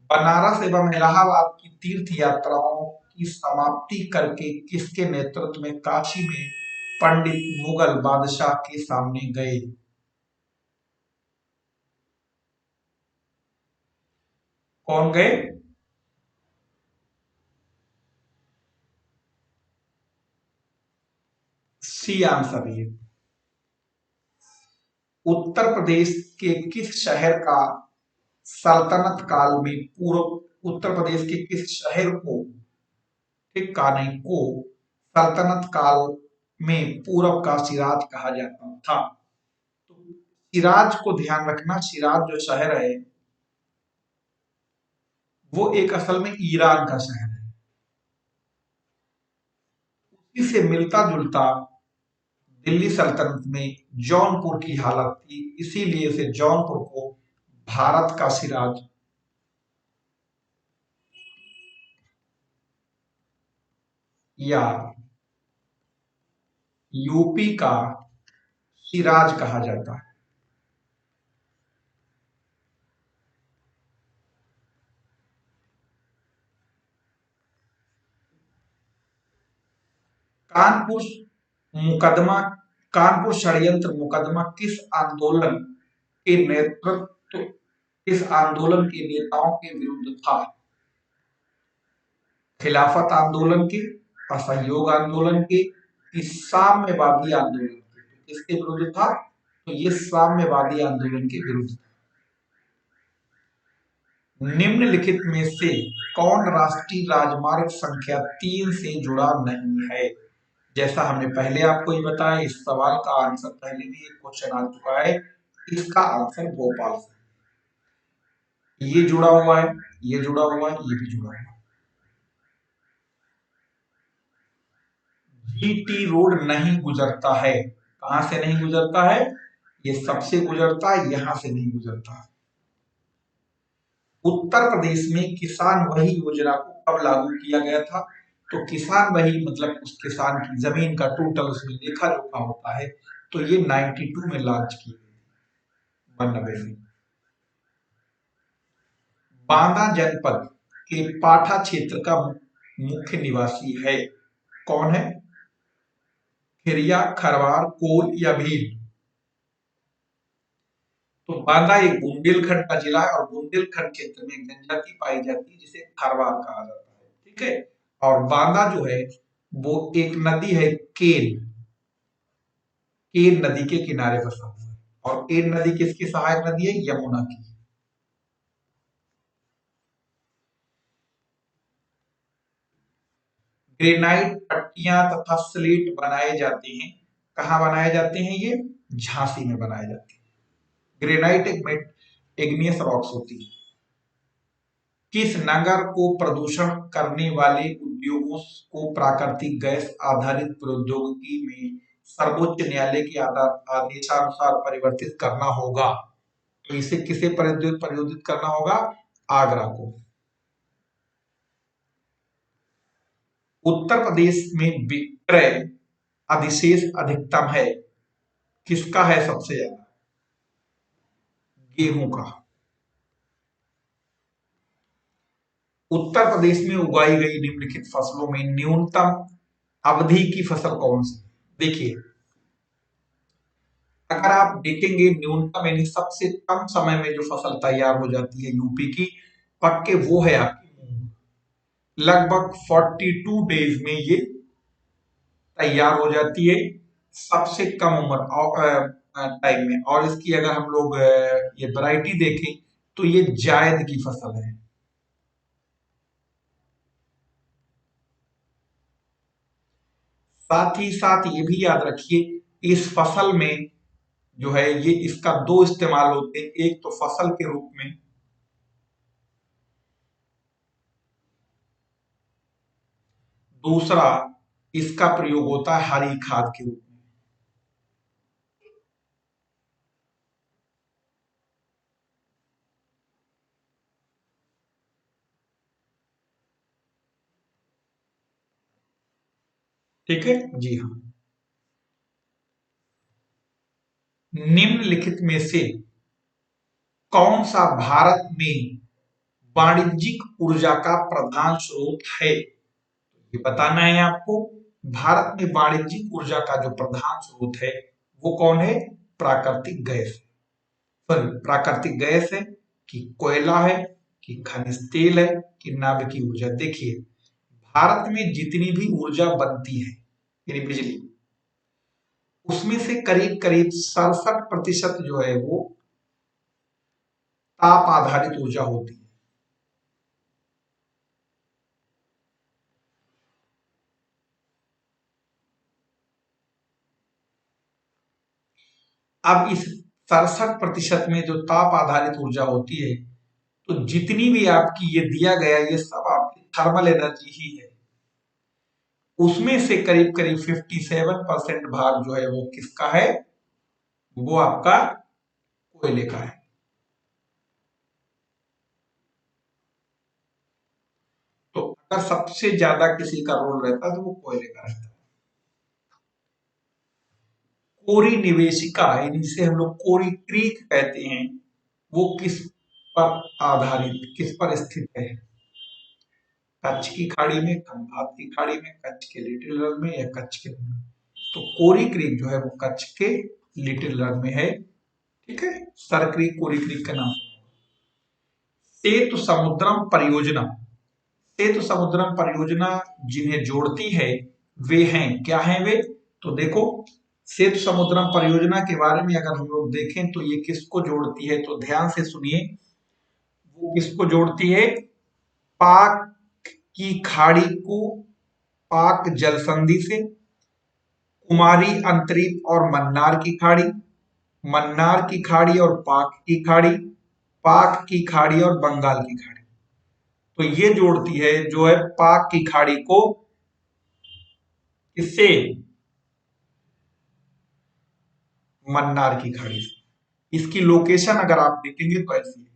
बनारस एवं इलाहाबाद की तीर्थ यात्राओं की समाप्ति करके किसके नेतृत्व में काशी में पंडित मुगल बादशाह के सामने गए? कौन गए? सी आंसर ये। उत्तर प्रदेश के किस शहर का सल्तनत काल में पूर्व, उत्तर प्रदेश के किस शहर को, ठीक का नहीं, को सल्तनत काल में पूरब का सिराज कहा जाता था? तो सिराज को ध्यान रखना, सिराज जो शहर है वो एक असल में ईरान का शहर है। उसी से मिलता जुलता दिल्ली सल्तनत में जौनपुर की हालत थी, इसीलिए से जौनपुर को भारत का सिराज या यूपी का सिराज कहा जाता है। कानपुर मुकदमा, कानपुर षड्यंत्र मुकदमा किस आंदोलन के नेतृत्व, किस आंदोलन के नेताओं के विरुद्ध था? खिलाफत आंदोलन के, असहयोग आंदोलन के, इस साम्यवादी आंदोलन के? किसके विरुद्ध था? तो ये साम्यवादी आंदोलन के विरुद्ध। निम्नलिखित में से कौन राष्ट्रीय राजमार्ग संख्या 3 से जुड़ा नहीं है? जैसा हमने पहले आपको ये बताया, इस सवाल का आंसर पहले भी एक क्वेश्चन आ चुका है, इसका आंसर भोपाल से। ये जुड़ा हुआ है, ये जुड़ा हुआ है, ये भी जुड़ा हुआ है। जीटी रोड नहीं गुजरता है, कहां से नहीं गुजरता है? ये सबसे गुजरता है, यहां से नहीं गुजरता। उत्तर प्रदेश में किसान वही योजना को कब लागू किया गया था? तो किसान वही मतलब उस किसान की जमीन का टोटल उसमें लेखा जोखा होता है, तो ये 92 में लॉन्च की गई, 92 में। बांदा जनपद के पाठा क्षेत्र का मुख्य निवासी है, कौन है? खिरिया, खरवार, कोल या भील? तो बांदा एक बुंदेलखंड का जिला है, और बुंदेलखंड क्षेत्र में एक जनजाति पाई जाती है जिसे खरवार कहा जाता है, ठीक है। और बांदा जो है वो एक नदी है, केन, केन नदी के किनारे बसा हुआ है। और केन नदी किसकी सहायक नदी है? यमुना की। ग्रेनाइट पट्टियां तथा स्लेट बनाए जाते हैं, कहाँ बनाए जाते हैं? ये झांसी में बनाए जाते हैं। ग्रेनाइट एक इग्नियस रॉक्स होती है। किस नगर को प्रदूषण करने वाले उद्योगों को प्राकृतिक गैस आधारित प्रौद्योगिकी में सर्वोच्च न्यायालय के आदेशानुसार परिवर्तित करना होगा? तो इसे किसे परिवर्तित करना होगा? आगरा को। उत्तर प्रदेश में विक्रय अधिशेष अधिकतम है, किसका है सबसे ज्यादा? गेहूं का। उत्तर प्रदेश में उगाई गई निम्नलिखित फसलों में न्यूनतम अवधि की फसल कौन सी? देखिए, अगर आप देखेंगे न्यूनतम यानी सबसे कम समय में जो फसल तैयार हो जाती है यूपी की, पक्के वो है आपकी मूंग। लगभग 42 डेज में ये तैयार हो जाती है, सबसे कम उम्र टाइम में। और इसकी अगर हम लोग ये वैरायटी देखें तो ये जायद की फसल है। साथ ही साथ ये भी याद रखिए, इस फसल में जो है ये इसका दो इस्तेमाल होते हैं, एक तो फसल के रूप में, दूसरा इसका प्रयोग होता है हरी खाद के रूप में। ठीक है जी हाँ। निम्नलिखित में से कौन सा भारत में वाणिज्यिक ऊर्जा का प्रधान स्रोत है? ये बताना है आपको। भारत में वाणिज्यिक ऊर्जा का जो प्रधान स्रोत है वो कौन है? प्राकृतिक गैस। सॉरी, प्राकृतिक गैस है कि कोयला है कि खनिज तेल है कि नाभिकीय ऊर्जा? देखिए, भारत में जितनी भी ऊर्जा बनती है यानी बिजली, उसमें से करीब करीब 67% जो है वो ताप आधारित ऊर्जा होती है। अब इस 67% में जो ताप आधारित ऊर्जा होती है, तो जितनी भी आपकी ये दिया गया ये सब आपकी थर्मल एनर्जी ही है। उसमें से करीब करीब 57% भाग जो है वो किसका है? वो आपका कोयले का है। तो अगर सबसे ज्यादा किसी का रोल रहता है तो वो कोयले का रहता है। कोरी निवेशिका जिसे हम लोग कोरी क्रीक कहते हैं, वो किस पर आधारित, किस पर स्थित है? कच्छ की खाड़ी में, खंभात की खाड़ी में, कच्छ के लिटिल रन में या कच्छ के? तो कोरी क्रीक जो है वो कच्छ के लिटिल रन में है। ठीक है, सर क्रीक कोरी क्रीक का नाम। सेतु समुद्रम परियोजना, सेतु समुद्रम परियोजना जिन्हें जोड़ती है वे हैं, क्या हैं वे? तो देखो, सेतु समुद्रम परियोजना के बारे में अगर हम लोग देखें तो ये किसको जोड़ती है, तो ध्यान से सुनिए। वो किसको जोड़ती है? पाक की खाड़ी को पाक जल संधि से, कुमारी अंतरीप और मन्नार की खाड़ी, मन्नार की खाड़ी और पाक की खाड़ी, पाक की खाड़ी और बंगाल की खाड़ी। तो ये जोड़ती है जो है पाक की खाड़ी को किससे? मन्नार की खाड़ी से। इसकी लोकेशन अगर आप देखेंगे तो ऐसी है।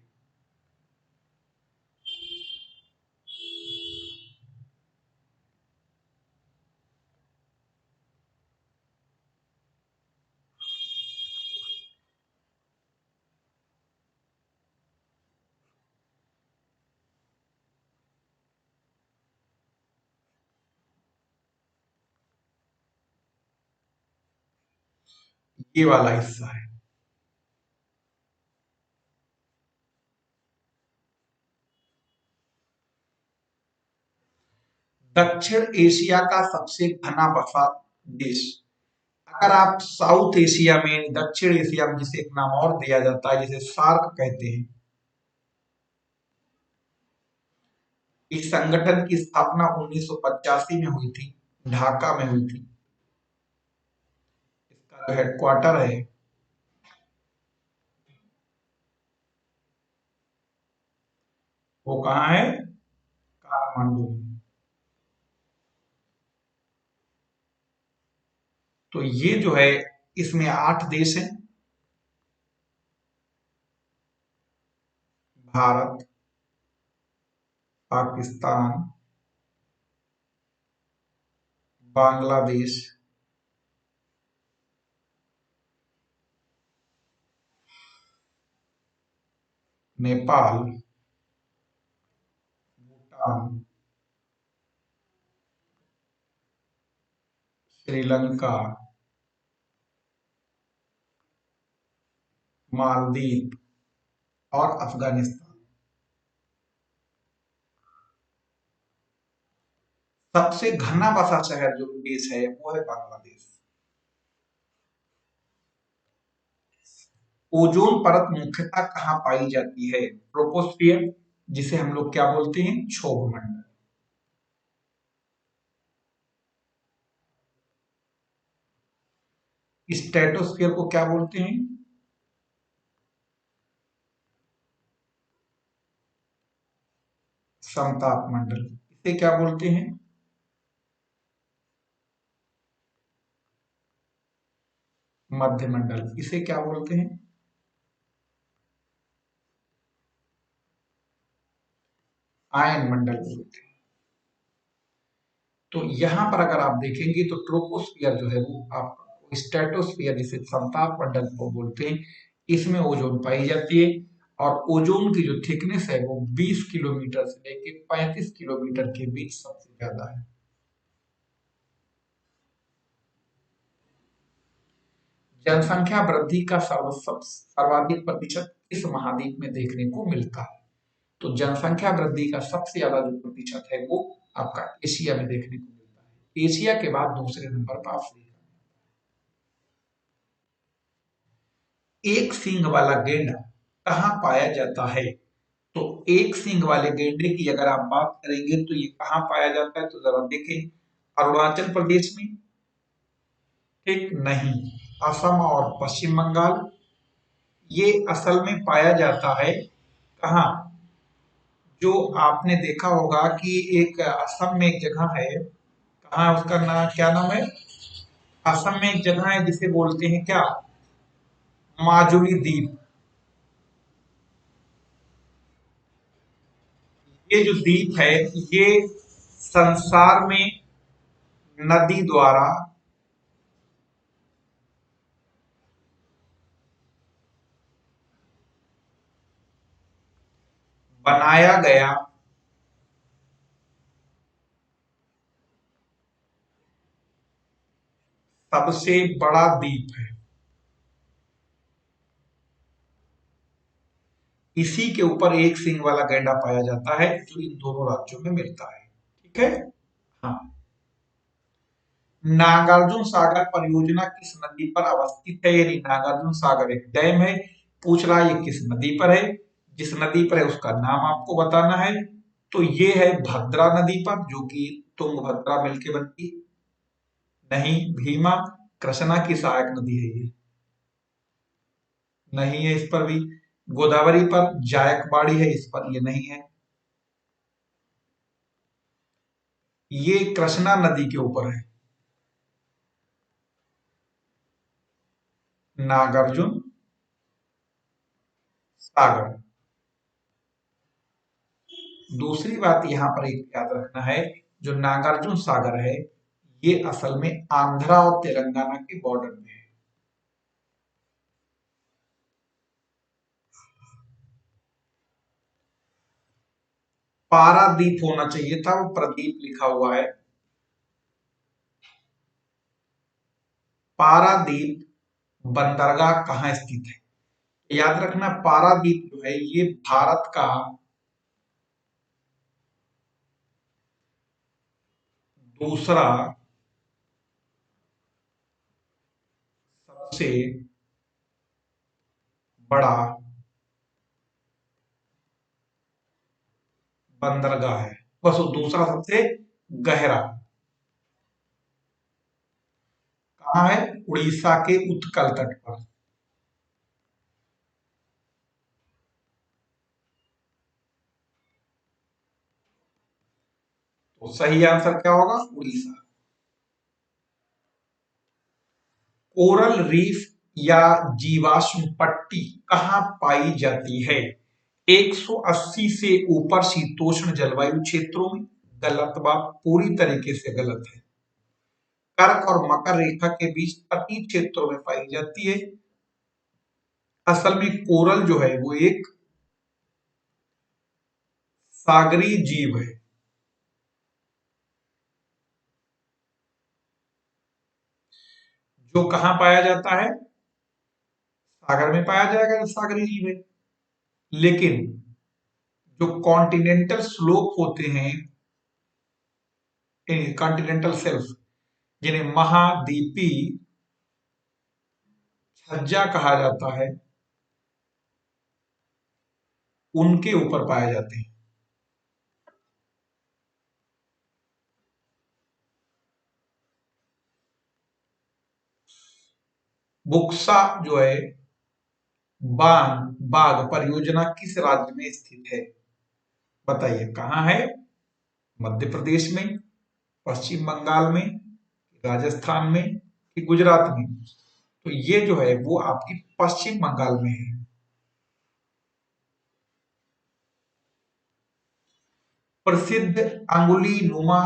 ये वाला हिस्सा है। दक्षिण एशिया का सबसे घना बसा देश, अगर आप साउथ एशिया में, दक्षिण एशिया में जिसे एक नाम और दिया जाता है जिसे सार्क कहते हैं, इस संगठन की स्थापना 1985 में हुई थी, ढाका में हुई थी। इसका जो हेडक्वार्टर है वो कहाँ है? काठमांडू में। तो ये जो है, इसमें 8 देश हैं। भारत, पाकिस्तान, बांग्लादेश, नेपाल, भूटान, श्रीलंका, मालदीव और अफगानिस्तान। सबसे घना बसा शहर जो देश है वो है बांग्लादेश। ओजोन परत मुख्यतः कहाँ पाई जाती है? ट्रोपोस्फियर, जिसे हम लोग क्या बोलते हैं, क्षोभ मंडल। स्ट्रेटोस्फियर को क्या बोलते हैं? समताप मंडल। इसे क्या बोलते हैं? मध्य मंडल। इसे क्या बोलते हैं? आयन मंडल बोलते हैं। तो यहां पर अगर आप देखेंगे तो ट्रोपोस्फियर जो है वो आपका, स्ट्रेटोस्फियर जिसे समताप मंडल को बोलते हैं, इसमें ओजोन पाई जाती है। और ओजोन की जो थिकनेस है वो 20 किलोमीटर से लेकर 35 किलोमीटर के बीच सबसे ज्यादा है। जनसंख्या वृद्धि का सर्वाधिक प्रतिशत किस महाद्वीप में देखने को मिलता है? तो जनसंख्या वृद्धि का सबसे ज्यादा जो प्रतिशत है वो आपका एशिया में देखने को मिलता है। एशिया के बाद दूसरे नंबर पर अफ्रीका। एक सींग वाला गेंडा कहाँ पाया जाता है? तो एक सींग वाले गेंडे की अगर आप बात करेंगे तो ये कहाँ पाया जाता है, तो जरा देखें। अरुणाचल प्रदेश में, ठीक नहीं, असम और पश्चिम बंगाल। ये असल में पाया जाता है कहाँ? जो आपने देखा होगा कि एक असम में एक जगह है, कहाँ उसका नाम, क्या नाम है? असम में एक जगह है जिसे बोलते हैं क्या, माजुली द्वीप। ये जो द्वीप है ये संसार में नदी द्वारा बनाया गया सबसे बड़ा द्वीप है। इसी के ऊपर एक सींग वाला गैंडा पाया जाता है जो इन दोनों राज्यों में मिलता है। ठीक है। हाँ। नागार्जुन सागर परियोजना किस नदी पर अवस्थित है? यानी नागार्जुन सागर एक डैम है। पूछ रहा है ये किस नदी पर है, जिस नदी पर है उसका नाम आपको बताना है। तो ये है भद्रा नदी पर, जो कि तुंगभद्रा मिलके बनती। नहीं, भीमा, कृष्णा की सहायक नदी है ये। नहीं है इस पर भी। गोदावरी पर जायकवाड़ी है, इस पर ये नहीं है। ये कृष्णा नदी के ऊपर है। नागार्जुन सागर। दूसरी बात यहां पर एक याद रखना है, जो नागार्जुन सागर है ये असल में आंध्रा और तेलंगाना के बॉर्डर में है। पारादीप होना चाहिए था, वो प्रदीप लिखा हुआ है। पारादीप बंदरगाह कहाँ स्थित है? याद रखना, पारादीप जो है ये भारत का दूसरा सबसे बड़ा बंदरगाह है। बस वो दूसरा सबसे गहरा कहाँ है? उड़ीसा के उत्कल तट पर। तो सही आंसर क्या होगा? उड़ीसा। कोरल रीफ या जीवाश्म पट्टी कहाँ पाई जाती है? 180 से ऊपर शीतोष्ण जलवायु क्षेत्रों में। गलत बात, पूरी तरीके से गलत है। कर्क और मकर रेखा के बीच तटीय क्षेत्रों में पाई जाती है। असल में कोरल जो है वो एक सागरीय जीव है। जो कहां पाया जाता है? सागर में पाया जाएगा, सागरीय जीव है। लेकिन जो कॉन्टिनेंटल स्लोप होते हैं, कॉन्टिनेंटल शेल्फ, जिन्हें महाद्वीपीय छज्जा कहा जाता है, उनके ऊपर पाए जाते हैं। बुक्सा जो है बाघ परियोजना किस राज्य में स्थित है? बताइए कहाँ है? मध्य प्रदेश में, पश्चिम बंगाल में, राजस्थान में कि गुजरात में? तो ये जो है वो आपकी पश्चिम बंगाल में है। प्रसिद्ध अंगुली नुमा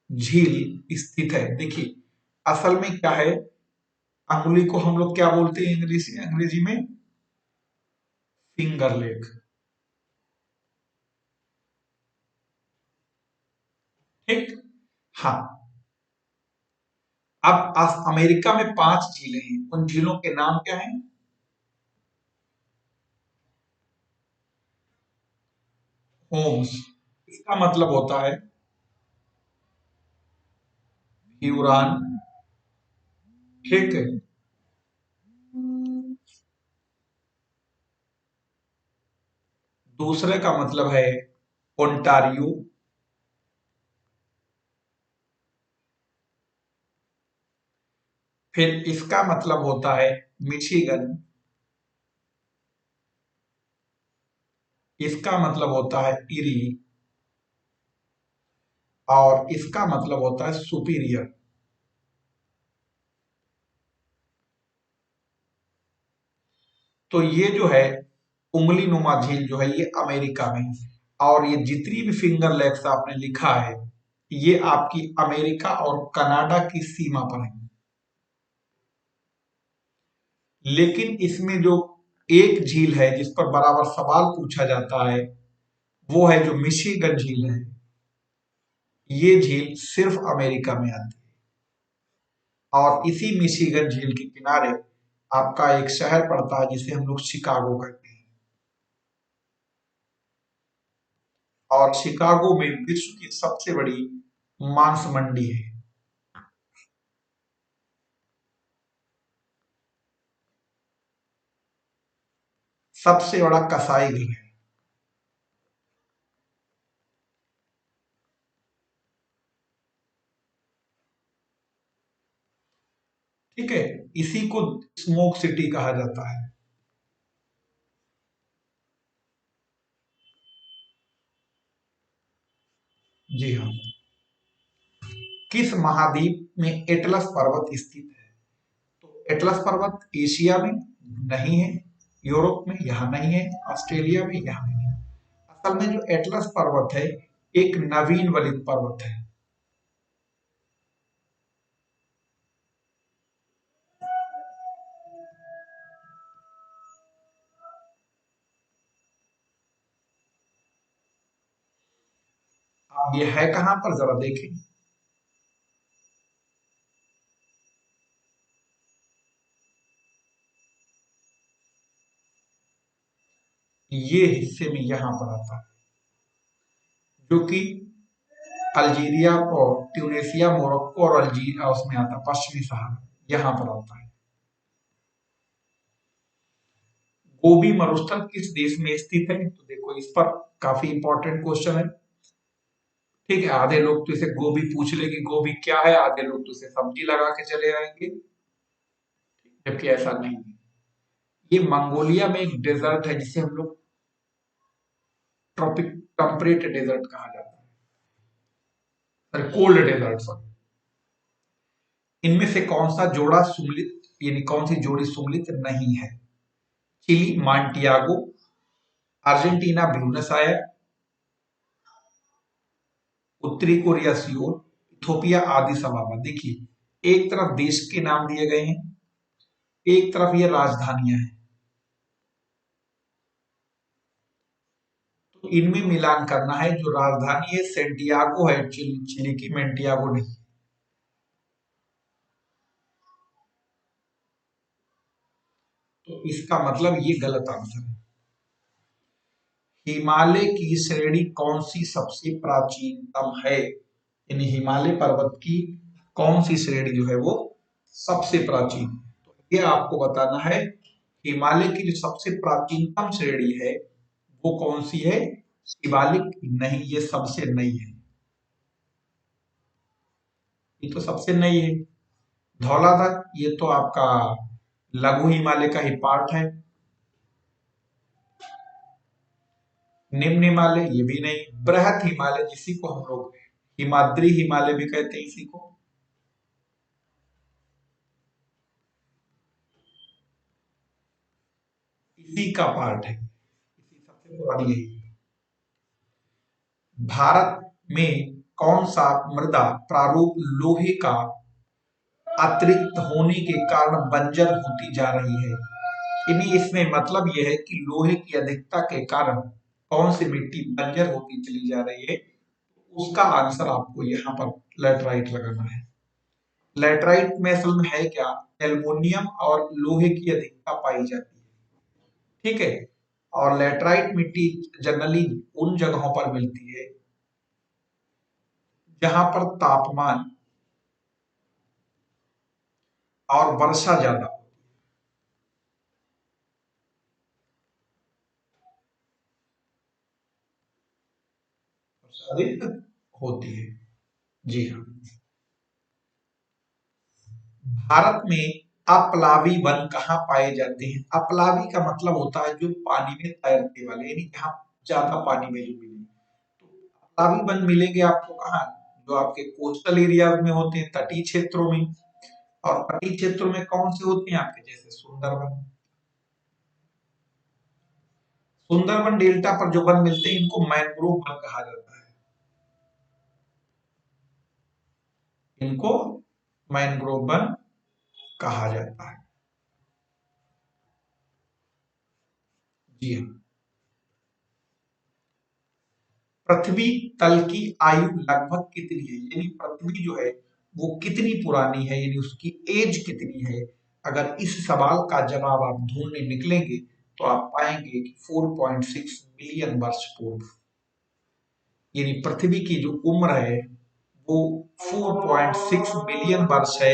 झील स्थित है। देखिए असल में क्या है, अंगुली को हम लोग क्या बोलते हैं अंग्रेजी में? Finger leg. ठीक। हाँ। अब अमेरिका में 5 झीलें हैं, उन झीलों के नाम क्या हैं? होम्स, इसका मतलब होता है ह्यूरॉन। ठीक है। दूसरे का मतलब है ओंटारियो। फिर इसका मतलब होता है मिशिगन। इसका मतलब होता है इरी। और इसका मतलब होता है सुपीरियर। तो ये जो है उंगली नुमा झील जो है ये अमेरिका में है। और ये जितनी भी फिंगर लेग्स आपने लिखा है ये आपकी अमेरिका और कनाडा की सीमा पर है। लेकिन इसमें जो एक झील है जिस पर बराबर सवाल पूछा जाता है वो है जो मिशिगन झील है। ये झील सिर्फ अमेरिका में आती है। और इसी मिशिगन झील के किनारे आपका एक शहर पड़ता है जिसे हम लोग शिकागो कहते हैं। और शिकागो में विश्व की सबसे बड़ी मांस मंडी है। सबसे बड़ा कसाई घर है। ठीक है। इसी को स्मोक सिटी कहा जाता है। जी हाँ। किस महाद्वीप में एटलस पर्वत स्थित है? तो एटलस पर्वत एशिया में नहीं है, यूरोप में यहाँ नहीं है, ऑस्ट्रेलिया में यहाँ नहीं है। असल में जो एटलस पर्वत है एक नवीन वलित पर्वत है। अब ये है कहां पर जरा देखें। ये हिस्से में यहां पर आता है जो कि अल्जीरिया और ट्यूनेशिया, मोरक्को और अल्जीरिया उसमें आता है, पश्चिमी सहारा यहां पर आता है। गोबी मरुस्थल किस देश में स्थित है? तो देखो इस पर काफी इंपॉर्टेंट क्वेश्चन है। ठीक है, आधे लोग तो इसे गोभी पूछ ले कि गोभी क्या है, आधे लोग तो इसे सब्जी लगा के चले आएंगे, जबकि ऐसा नहीं है। ये मंगोलिया में एक डेजर्ट है जिसे हम लोग ट्रॉपिक टेम्परेट डेजर्ट कहा जाता है, कोल्ड डेजर्ट सॉरी। इनमें से कौन सा जोड़ा सुमिलित, यानी कौन सी जोड़ी सुमिलित नहीं है? चिली मांटियागो, अर्जेंटीना ब्यूनस आयर, उत्तरी कोरिया सियोल, इथोपिया आदिस अबाबा। देखिए एक तरफ देश के नाम दिए गए हैं, एक तरफ ये राजधानियां हैं। तो इनमें मिलान करना है। जो राजधानी है सेंटियागो है, चिली की, मेंटियागो नहीं। तो इसका मतलब ये गलत आंसर है। हिमालय की श्रेणी कौन सी सबसे प्राचीनतम है, यानी हिमालय पर्वत की कौन सी श्रेणी जो है वो सबसे प्राचीन, तो ये आपको बताना है। हिमालय की जो सबसे प्राचीनतम श्रेणी है वो कौन सी है? शिवालिक नहीं, ये सबसे नई है। ये तो सबसे नई है। धौलाधार ये तो आपका लघु हिमालय का ही पार्ट है। निम्न हिमालय ये भी नहीं। बृहत हिमालय जिसी को हम लोग हिमाद्री हिमालय भी कहते हैं, इसी को। इसी का पार्ट है, इसी सबसे पुरानी है। भारत में कौन सा मृदा प्रारूप लोहे का अतिरिक्त होने के कारण बंजर होती जा रही है? यानी इसमें मतलब यह है कि लोहे की अधिकता के कारण कौन सी मिट्टी बंजर होती चली जा रही है, उसका आंसर आपको यहाँ पर लेटराइट लगाना है। लेटराइट में असल में है क्या? एल्युमिनियम और लोहे की अधिकता पाई जाती है, ठीक है। और लेटराइट मिट्टी जनरली उन जगहों पर मिलती है जहां पर तापमान और वर्षा ज्यादा अधिक होती है। जी हाँ। भारत में अपलावी वन कहाँ पाए जाते हैं? अपलावी का मतलब होता है जो पानी में तैरने वाले, यानी जहाँ ज्यादा पानी में जो मिले। तो अपलावी वन मिलेंगे आपको कहाँ? जो आपके कोस्टल एरिया में होते हैं, तटीय क्षेत्रों में। और तटीय क्षेत्रों में कौन से होते हैं आपके? जैसे सुंदरबन। सुंदरबन डेल्टा पर जो वन मिलते हैं इनको मैंग्रोव वन कहा जाता है। इनको मैंग्रोव वन कहा जाता है। जी हाँ। पृथ्वी तल की आयु लगभग कितनी है? यानी पृथ्वी जो है वो कितनी पुरानी है, यानी उसकी एज कितनी है? अगर इस सवाल का जवाब आप ढूंढने निकलेंगे तो आप पाएंगे कि 4.6 मिलियन वर्ष पूर्व, यानी पृथ्वी की जो उम्र है वो 4.6 मिलियन वर्ष है,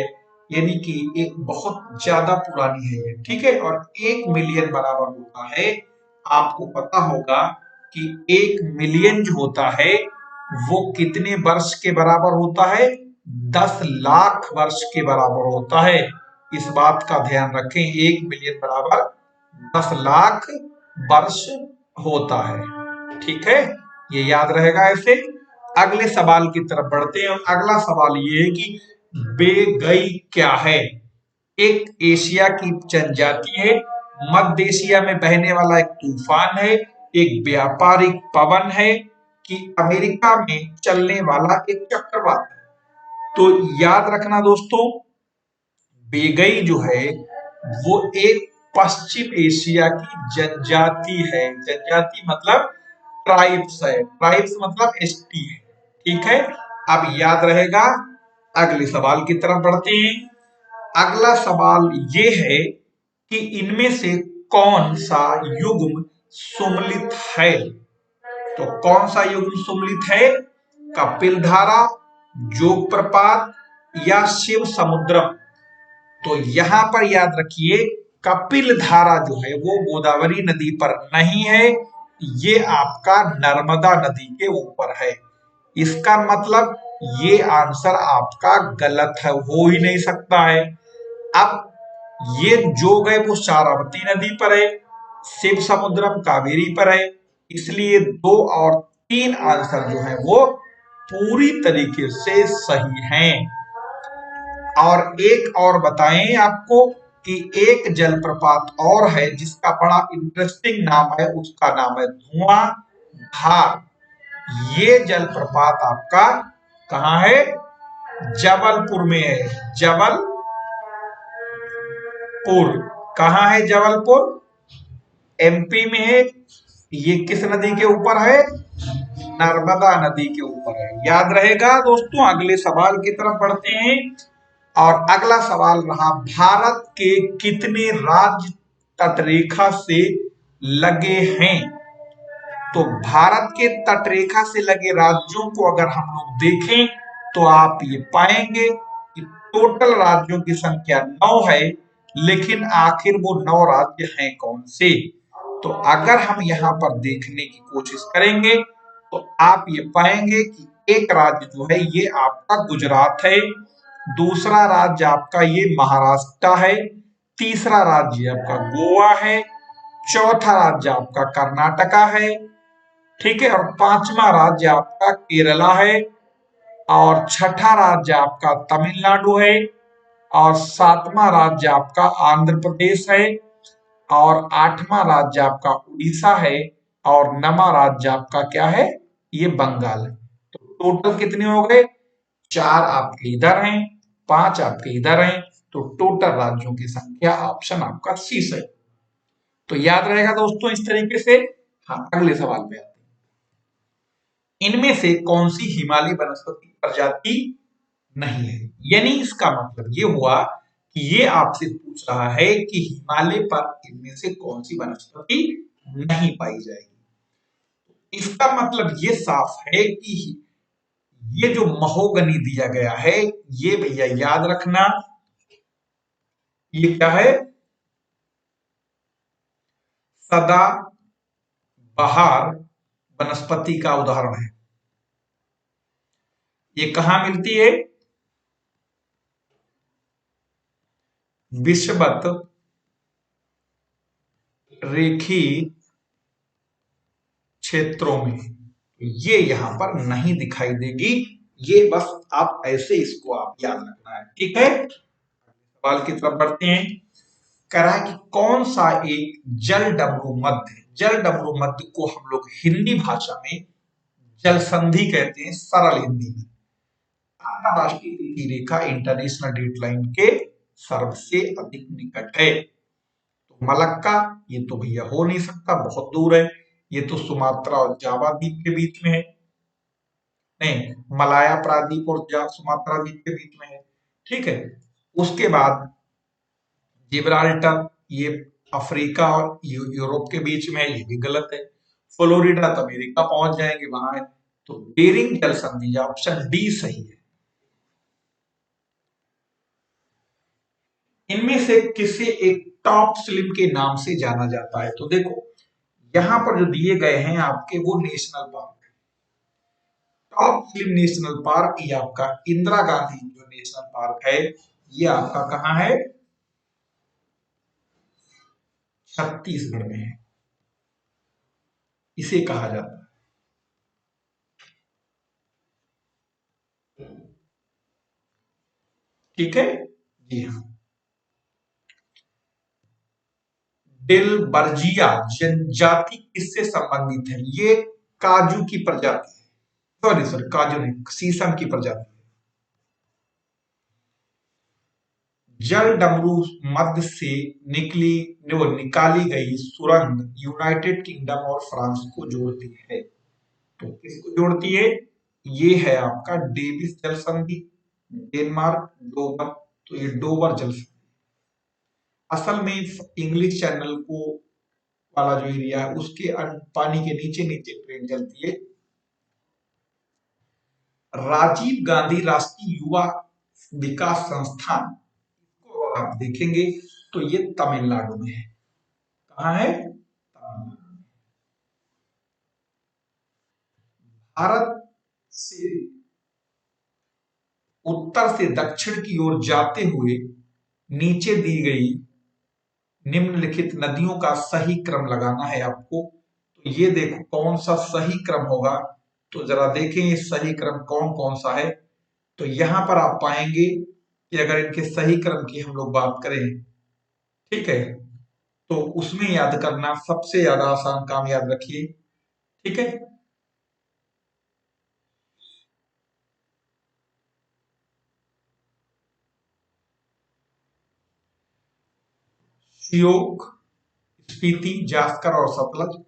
यानी कि एक बहुत ज्यादा पुरानी है ये, ठीक है। और 1 मिलियन बराबर होता है, आपको पता होगा कि 1 मिलियन जो होता है वो कितने वर्ष के बराबर होता है? 10 लाख वर्ष के बराबर होता है। इस बात का ध्यान रखें, 1 मिलियन बराबर 10 लाख वर्ष होता है, ठीक है। ये याद रहेगा ऐसे। अगले सवाल की तरफ बढ़ते हैं। अगला सवाल ये है कि बेगई क्या है? एक एशिया की जनजाति है, मध्य एशिया में बहने वाला एक तूफान है, एक व्यापारिक पवन है, कि अमेरिका में चलने वाला एक चक्रवात है। तो याद रखना दोस्तों, बेगई जो है वो एक पश्चिम एशिया की जनजाति है। जनजाति मतलब ट्राइब्स है, ट्राइब्स मतलब एसटी है, ठीक है। अब याद रहेगा। अगले सवाल की तरफ बढ़ते हैं। अगला सवाल ये है कि इनमें से कौन सा युग्म सुमलित है? तो कौन सा युग्म सुमलित है? कपिल धारा, जोग प्रपात या शिव समुद्रम? तो यहां पर याद रखिए, कपिल धारा जो है वो गोदावरी नदी पर नहीं है, ये आपका नर्मदा नदी के ऊपर है। इसका मतलब ये आंसर आपका गलत है, हो ही नहीं सकता है। अब ये जोग है वो शारावती नदी पर है, शिव समुद्रम कावेरी पर है, इसलिए 2 और 3 आंसर जो है वो पूरी तरीके से सही हैं। और एक और बताएं आपको कि एक जलप्रपात और है जिसका बड़ा इंटरेस्टिंग नाम है, उसका नाम है धुआंधार। ये जलप्रपात आपका कहां है? जबलपुर में है। जबलपुर कहाँ है? जबलपुर एमपी में है। ये किस नदी के ऊपर है? नर्मदा नदी के ऊपर है। याद रहेगा दोस्तों। अगले सवाल की तरफ बढ़ते हैं। और अगला सवाल रहा, भारत के कितने राज्य तटरेखा से लगे हैं? तो भारत के तटरेखा से लगे राज्यों को अगर हम लोग देखें तो आप ये पाएंगे कि टोटल राज्यों की संख्या 9 है, लेकिन आखिर वो 9 राज्य हैं कौन से? तो अगर हम यहाँ पर देखने की कोशिश करेंगे तो आप ये पाएंगे कि एक राज्य जो है ये आपका गुजरात है, दूसरा राज्य आपका ये महाराष्ट्र है, तीसरा राज्य आपका गोवा है, चौथा राज्य आपका कर्नाटका है, ठीक है, और पांचवा राज्य आपका केरला है, और छठा राज्य आपका तमिलनाडु है, और सातवां राज्य आपका आंध्र प्रदेश है, और आठवां राज्य आपका उड़ीसा है, और नवा राज्य आपका क्या है? ये बंगाल है। तो टोटल कितने हो गए? 4 आपके इधर हैं, 5 आपके इधर हैं। तो टोटल राज्यों की संख्या ऑप्शन आपका सी है। तो याद रहेगा दोस्तों इस तरीके से। हाँ, अगले सवाल पे आते हैं। इनमें से कौन सी हिमालय वनस्पति प्रजाति नहीं है? यानी इसका मतलब ये हुआ कि ये आपसे पूछ रहा है कि हिमालय पर इनमें से कौन सी वनस्पति नहीं पाई जाएगी। इसका मतलब ये साफ है कि ये जो महोगनी दिया गया है, ये भैया याद रखना, ये क्या है? सदा बहार वनस्पति का उदाहरण है। ये कहां मिलती है? विषवत रेखी क्षेत्रों में ये यहां पर नहीं दिखाई देगी। ये बस आप ऐसे इसको आप याद रखना है, ठीक है। सवाल की तरफ बढ़ते हैं। कह रहा है कि कौन सा एक जल डमरू मध्य, जल डमरू मध्य को हम लोग हिंदी भाषा में जल संधि कहते हैं, सरल हिंदी में। अंतरराष्ट्रीय तिथि रेखा इंटरनेशनल डेडलाइन के सबसे अधिक निकट है। तो मलक्का ये तो भैया हो नहीं सकता, बहुत दूर है। ये तो सुमात्रा और जावा द्वीप के बीच में है। नहीं, मलाया प्राद्वीप और सुमात्रा द्वीप के बीच में है, ठीक है। उसके बाद जिब्राल्टर, ये अफ्रीका और यूरोप के बीच में है, ये भी गलत है। फ्लोरिडा तो अमेरिका पहुंच जाएंगे, वहां है। तो बेरिंग जल संधि ऑप्शन डी सही है। इनमें से किसे एक टॉप स्लिम के नाम से जाना जाता है? तो देखो यहां पर जो दिए गए हैं आपके वो national park. Top slim national park ये आपका इंदिरा गांधी जो नेशनल पार्क है, ये आपका कहां है? छत्तीसगढ़ में है। इसे कहा जाता है, ठीक है। जी हाँ। डिलबर्जिया जनजाति किससे संबंधित है? ये काजू की प्रजाति है। सॉरी सॉरी, काजू नहीं, शीशम की प्रजाति। जल डमरू मध्य से निकली वो निकाली गई सुरंग यूनाइटेड किंगडम और फ्रांस को जोड़ती है। तो किसको जोड़ती है? ये है आपका डेविस जल संधि, डेनमार्क, डोवर। तो ये डोवर जल संधि असल में इंग्लिश चैनल को वाला जो एरिया है उसके पानी के नीचे नीचे ट्रेन चलती है। राजीव गांधी राष्ट्रीय युवा विकास संस्थान को आप देखेंगे तो ये तमिलनाडु में है। कहाँ है? भारत से उत्तर से दक्षिण की ओर जाते हुए नीचे दी गई निम्नलिखित नदियों का सही क्रम लगाना है आपको। तो ये देखो कौन सा सही क्रम होगा। तो जरा देखें ये सही क्रम कौन कौन सा है। तो यहां पर आप पाएंगे कि अगर इनके सही क्रम की हम लोग बात करें, ठीक है, तो उसमें याद करना सबसे ज्यादा आसान काम याद रखिए, ठीक है। श्योक, स्पीति, जास्कर और सतलज।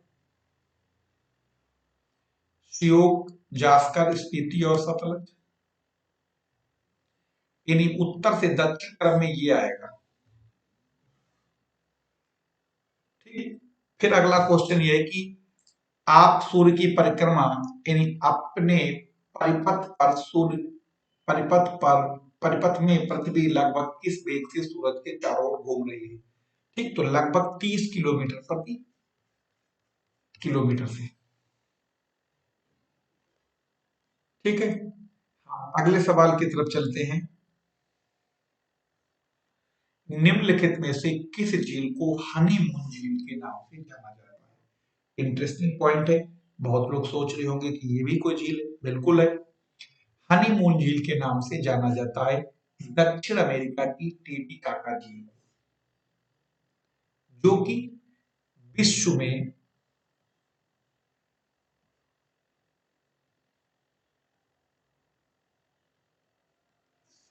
श्योक, जास्कर, स्पीति और सतलज। यानी उत्तर से दक्षिण तरफ में ये आएगा। ठीक। फिर अगला क्वेश्चन ये है कि आप सूर्य की परिक्रमा यानी अपने परिपथ पर सूर्य परिपथ पर परिपथ में पृथ्वी लगभग किस वेग से सूरज के चारों ओर घूम रही है। ठीक, तो लगभग 30 किलोमीटर प्रति किलोमीटर से। ठीक है। हाँ, अगले सवाल की तरफ चलते हैं। निम्नलिखित में से किस झील को हनीमून झील के नाम से जाना जाता है। इंटरेस्टिंग पॉइंट है। बहुत लोग सोच रहे होंगे कि ये भी कोई झील है। बिल्कुल है। हनीमून झील के नाम से जाना जाता है दक्षिण अमेरिका की टीटीकाका झील, जो कि विश्व में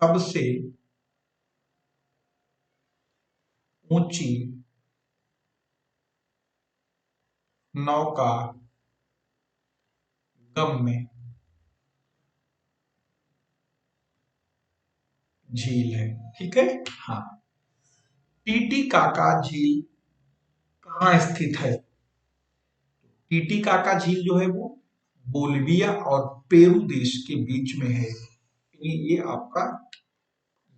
सबसे ऊंची नौका गम्य झील है। ठीक है। हाँ, टीटीकाका झील कहाँ स्थित है। टीटीकाका झील जो है वो बोलिविया और पेरू देश के बीच में है। ये आपका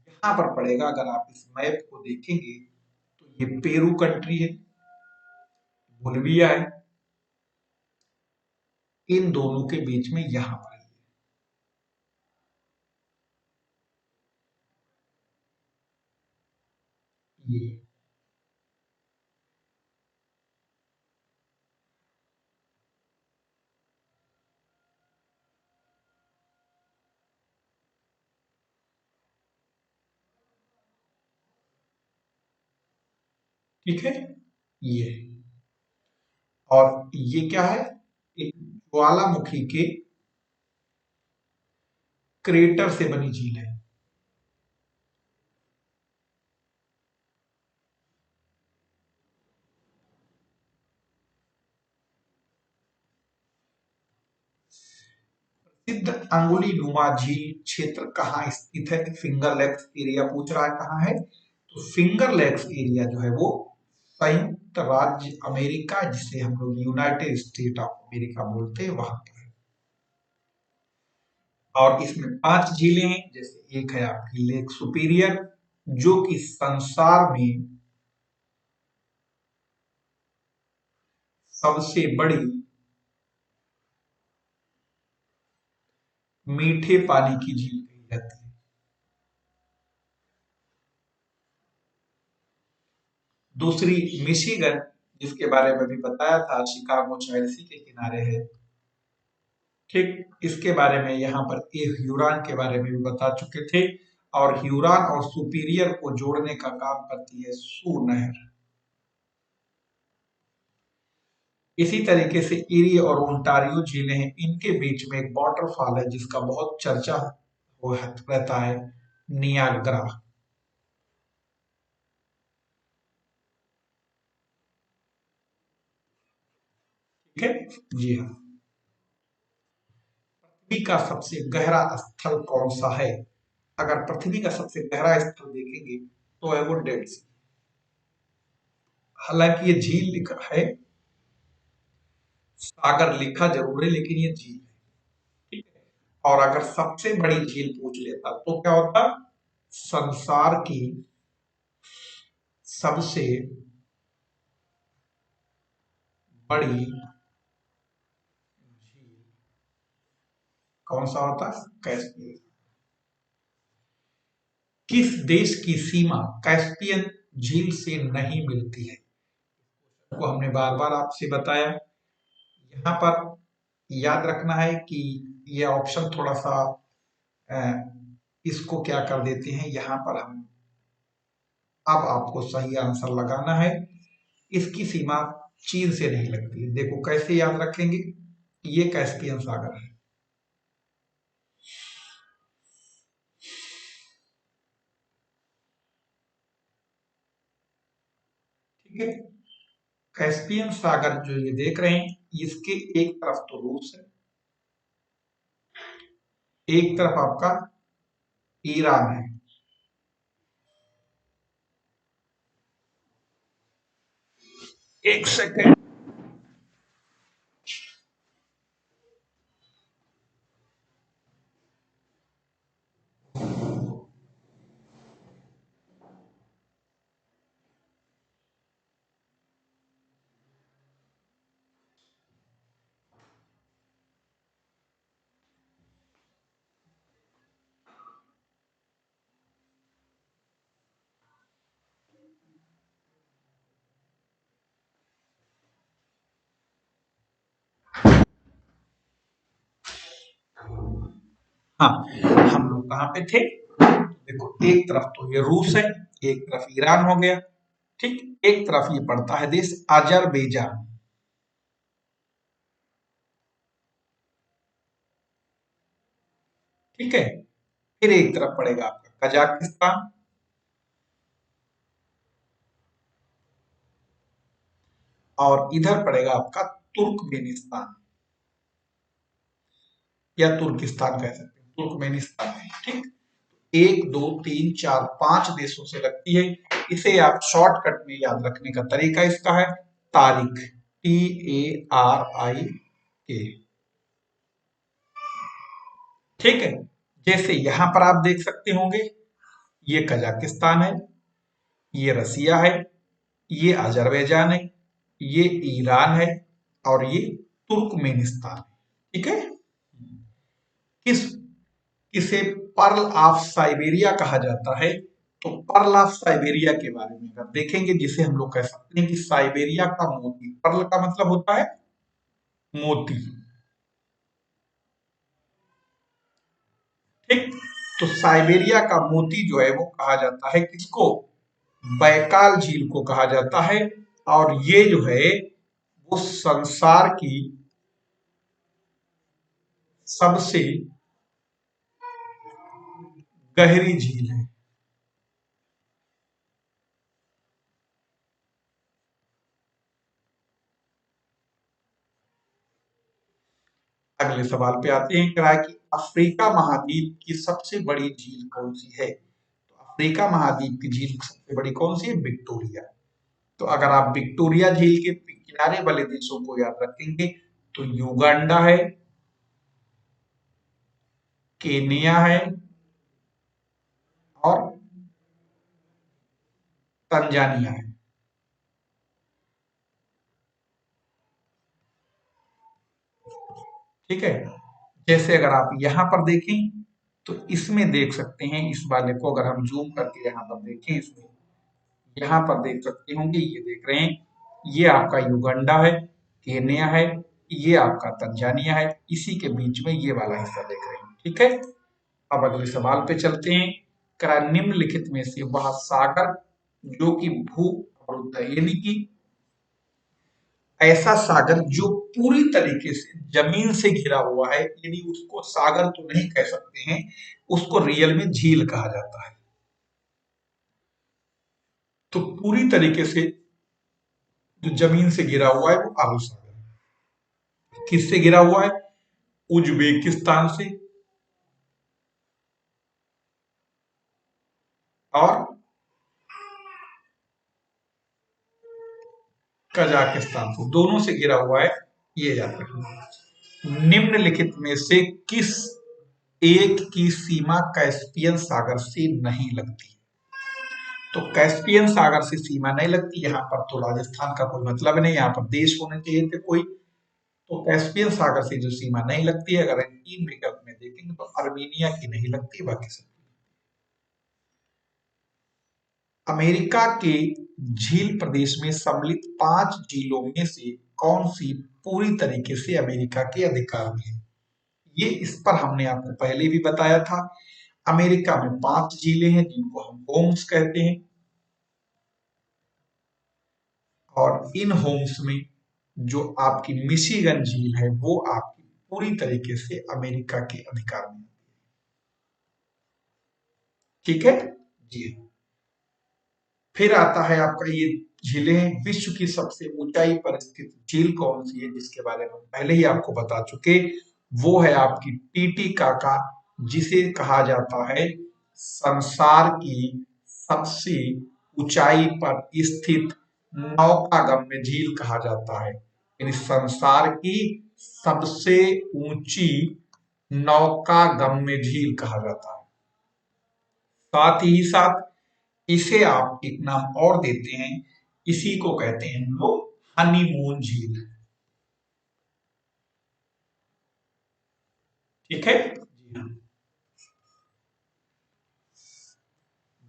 यहाँ पर पड़ेगा। अगर आप इस मैप को देखेंगे तो ये पेरू कंट्री है, बोलिविया है, इन दोनों के बीच में यहाँ पर है ये। ठीक है। ये और ये क्या है, एक ज्वालामुखी के क्रेटर से बनी झील है। सिद्ध अंगुली नुमा झील क्षेत्र कहाँ स्थित है। फिंगर लेग्स एरिया पूछ रहा है कहाँ है। तो फिंगर लेग्स एरिया जो है वो संयुक्त राज्य अमेरिका, जिसे हम लोग यूनाइटेड स्टेट ऑफ अमेरिका बोलते हैं, वहां पर है। और इसमें 5 झीलें हैं। जैसे एक है आपकी लेक सुपीरियर, जो कि संसार में सबसे बड़ी मीठे पानी की झील कही जाती है। दूसरी मिशिगन, जिसके बारे में भी बताया था, शिकागो चाइल्ड सी के किनारे है। ठीक, इसके बारे में यहाँ पर एक ह्यूरॉन के बारे में भी बता चुके थे। और ह्यूरॉन और सुपीरियर को जोड़ने का काम करती है सू नहर। इसी तरीके से इरी और ओंटारियो झीलें हैं, इनके बीच में एक वाटरफॉल है जिसका बहुत चर्चा रहता है, नियाग्रा। ठीक है। जी हाँ। पृथ्वी का सबसे गहरा स्थल कौन सा है। अगर पृथ्वी का सबसे गहरा स्थल देखेंगे तो है वो डेड सी। हालांकि ये झील लिखा है, सागर लिखा जरूर है, लेकिन ये झील है। ठीक है। और अगर सबसे बड़ी झील पूछ लेता तो क्या होता, संसार की सबसे बड़ी झील कौन सा होता, कैस्पियन। किस देश की सीमा कैस्पियन झील से नहीं मिलती है। को हमने बार बार आपसे बताया। यहाँ पर याद रखना है कि ये ऑप्शन थोड़ा सा अ, इसको क्या कर देते हैं, यहाँ पर हम अब आपको सही आंसर लगाना है। इसकी सीमा चीन से नहीं लगती है। देखो कैसे याद रखेंगे, ये कैस्पियन सागर है। ठीक है। कैस्पियन सागर जो ये देख रहे हैं, इसके एक तरफ तो रूस है, एक तरफ आपका ईरान है। एक सेकेंड। हाँ, हम लोग कहाँ पे थे? देखो, एक तरफ तो ये रूस है, एक तरफ ईरान हो गया, ठीक। एक तरफ ये पड़ता है देश अजरबैजान, ठीक है। फिर एक तरफ पड़ेगा आपका कजाकिस्तान, और इधर पड़ेगा आपका तुर्कमेनिस्तान, या तुर्किस्तान कह सकते हैं, तुर्कमेनिस्तान है, ठीक। एक दो तीन चार पांच देशों से लगती है। इसे आप शॉर्टकट में याद रखने का तरीका इसका है तारिक, TARIK, ठीक है। जैसे यहां पर आप देख सकते होंगे, ये कजाकिस्तान है, ये रसिया है, ये अजरबैजान है, ये ईरान है, और ये तुर्कमेनिस्तान है, ठीक है। किस किसे पर्ल ऑफ साइबेरिया कहा जाता है? तो पर्ल ऑफ साइबेरिया के बारे में अगर देखेंगे, जिसे हम लोग कह सकते हैं कि साइबेरिया का मोती, पर्ल का मतलब होता है मोती, ठीक। तो साइबेरिया का मोती जो है वो कहा जाता है किसको? बैकाल झील को कहा जाता है। और ये जो है वो संसार की सबसे गहरी झील है। अगले सवाल पे आते हैं, कहा कि अफ्रीका महाद्वीप की सबसे बड़ी झील कौन सी है? तो अफ्रीका महाद्वीप की झील सबसे बड़ी कौन सी है? विक्टोरिया। तो अगर आप विक्टोरिया झील के किनारे वाले देशों को याद रखेंगे, तो युगांडा है, केनिया है, और तंजानिया है, ठीक है। जैसे अगर आप यहां पर देखें, तो इसमें देख सकते हैं, इस वाले को अगर हम जूम करके यहाँ पर देखें, इसमें यहाँ पर देख सकते होंगे, ये देख रहे हैं, ये आपका युगांडा है, केन्या है, ये आपका तंजानिया है, इसी के बीच में ये वाला हिस्सा देख रहे हैं, ठीक है। अब अगले सवाल पे चलते हैं, करा निम्नलिखित में से वह सागर जो कि भू अवरुद्ध है, यानी कि ऐसा सागर जो पूरी तरीके से जमीन से घिरा हुआ है, यानी उसको सागर तो नहीं कह सकते हैं, उसको रियल में झील कहा जाता है। तो पूरी तरीके से जो जमीन से घिरा हुआ है वो आलू सागर है। किससे घिरा हुआ है? उज्बेकिस्तान से, और कजाकिस्तान से, दोनों से घिरा हुआ है, ये याद रखना। निम्नलिखित में से किस एक की सीमा कैस्पियन सागर से नहीं लगती? तो कैस्पियन सागर से सीमा नहीं लगती, यहाँ पर तो राजस्थान का कोई मतलब नहीं, यहाँ पर देश होने चाहिए थे कोई। तो कैस्पियन सागर से जो सीमा नहीं लगती है, अगर इन तीन विकल्प में देखेंगे, तो अर्मीनिया की नहीं लगती, बाकी सब। अमेरिका के झील प्रदेश में सम्मिलित 5 झीलों में से कौन सी पूरी तरीके से अमेरिका के अधिकार में है? ये इस पर हमने आपको पहले भी बताया था। अमेरिका में 5 झीलें हैं जिनको हम होम्स कहते हैं, और इन होम्स में जो आपकी मिशिगन झील है वो आपकी पूरी तरीके से अमेरिका के अधिकार में है, ठीक है जी। फिर आता है आपका ये झीलें। विश्व की सबसे ऊंचाई पर स्थित झील कौन सी है, जिसके बारे में पहले ही आपको बता चुके, वो है आपकी टीटीकाका, जिसे कहा जाता है संसार की सबसे ऊंचाई पर स्थित नौकागम्य झील कहा जाता है। यानी संसार की सबसे ऊंची नौकागम्य झील कहा जाता है। साथ ही साथ इसे आप एक नाम और देते हैं, इसी को कहते हैं लोग हनीमून झील। ठीक है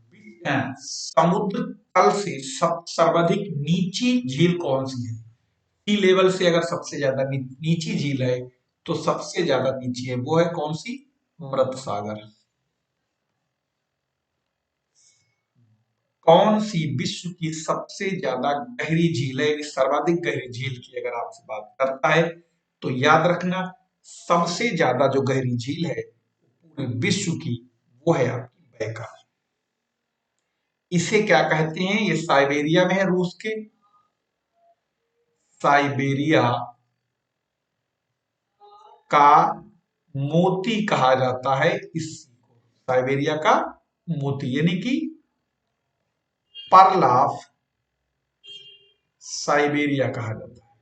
जी हाँ। समुद्र तल से सर्वाधिक नीची झील कौन सी है? सी लेवल से अगर सबसे ज्यादा नीची झील है तो सबसे ज्यादा नीची है, वो है कौन सी? मृत सागर। कौन सी विश्व की सबसे ज्यादा गहरी झील है? सर्वाधिक गहरी झील की अगर आपसे बात करता है तो याद रखना, सबसे ज्यादा जो गहरी झील है पूरे विश्व की, वो है आपकी बैका। इसे क्या कहते हैं? ये साइबेरिया में है, रूस के साइबेरिया का मोती कहा जाता है इसी को। साइबेरिया का मोती यानी कि पर्ल ऑफ साइबेरिया कहा जाता है।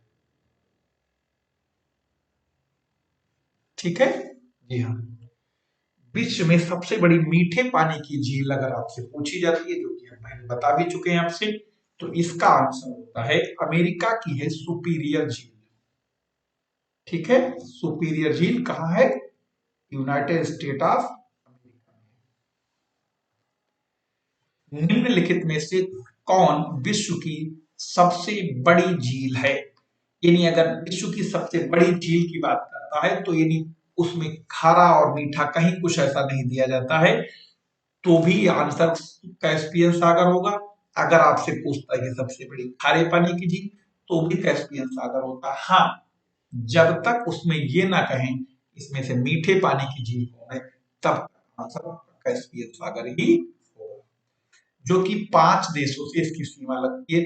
ठीक है जी हाँ। विश्व में सबसे बड़ी मीठे पानी की झील अगर आपसे पूछी जाती है, जो कि हम पहले बता भी चुके हैं आपसे, तो इसका आंसर होता है अमेरिका की है सुपीरियर झील। ठीक है, सुपीरियर झील कहाँ है? United state of America. निम्नलिखित में से कौन विश्व की सबसे बड़ी झील है? यानी अगर विश्व की सबसे बड़ी झील की बात करता है तो यानी उसमें खारा और मीठा कहीं कुछ ऐसा नहीं दिया जाता है, तो भी आंसर कैस्पियन सागर होगा। अगर आपसे पूछता है कि सबसे बड़ी खारे पानी की झील, तो भी कैस्पियन सागर होता है। हाँ, जब तक उसमें ये ना कहें इसमें से मीठे पानी की झील कौन है, तब आंसर कैस्पियन सागर ही होगा। जो कि 5 देशों से इसकी सीमा लगती है,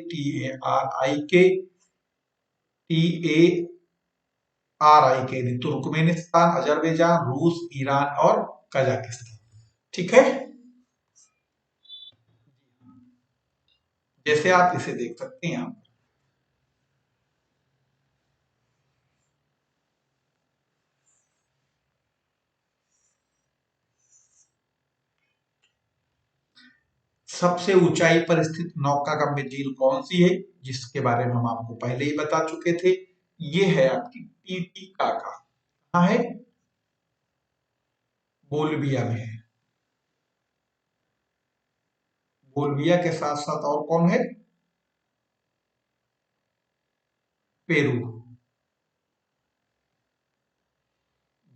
TARIK, तुर्कमेनिस्तान, अजरबैजान, रूस, ईरान और कजाकिस्तान। ठीक है, जैसे आप इसे देख सकते हैं आप। सबसे ऊंचाई पर स्थित नौकागम्य झील कौन सी है, जिसके बारे में हम आपको पहले ही बता चुके थे? ये है आपकी टीटीकाका। कहाँ है? बोल्विया में है। बोल्विया के साथ साथ और कौन है? पेरू।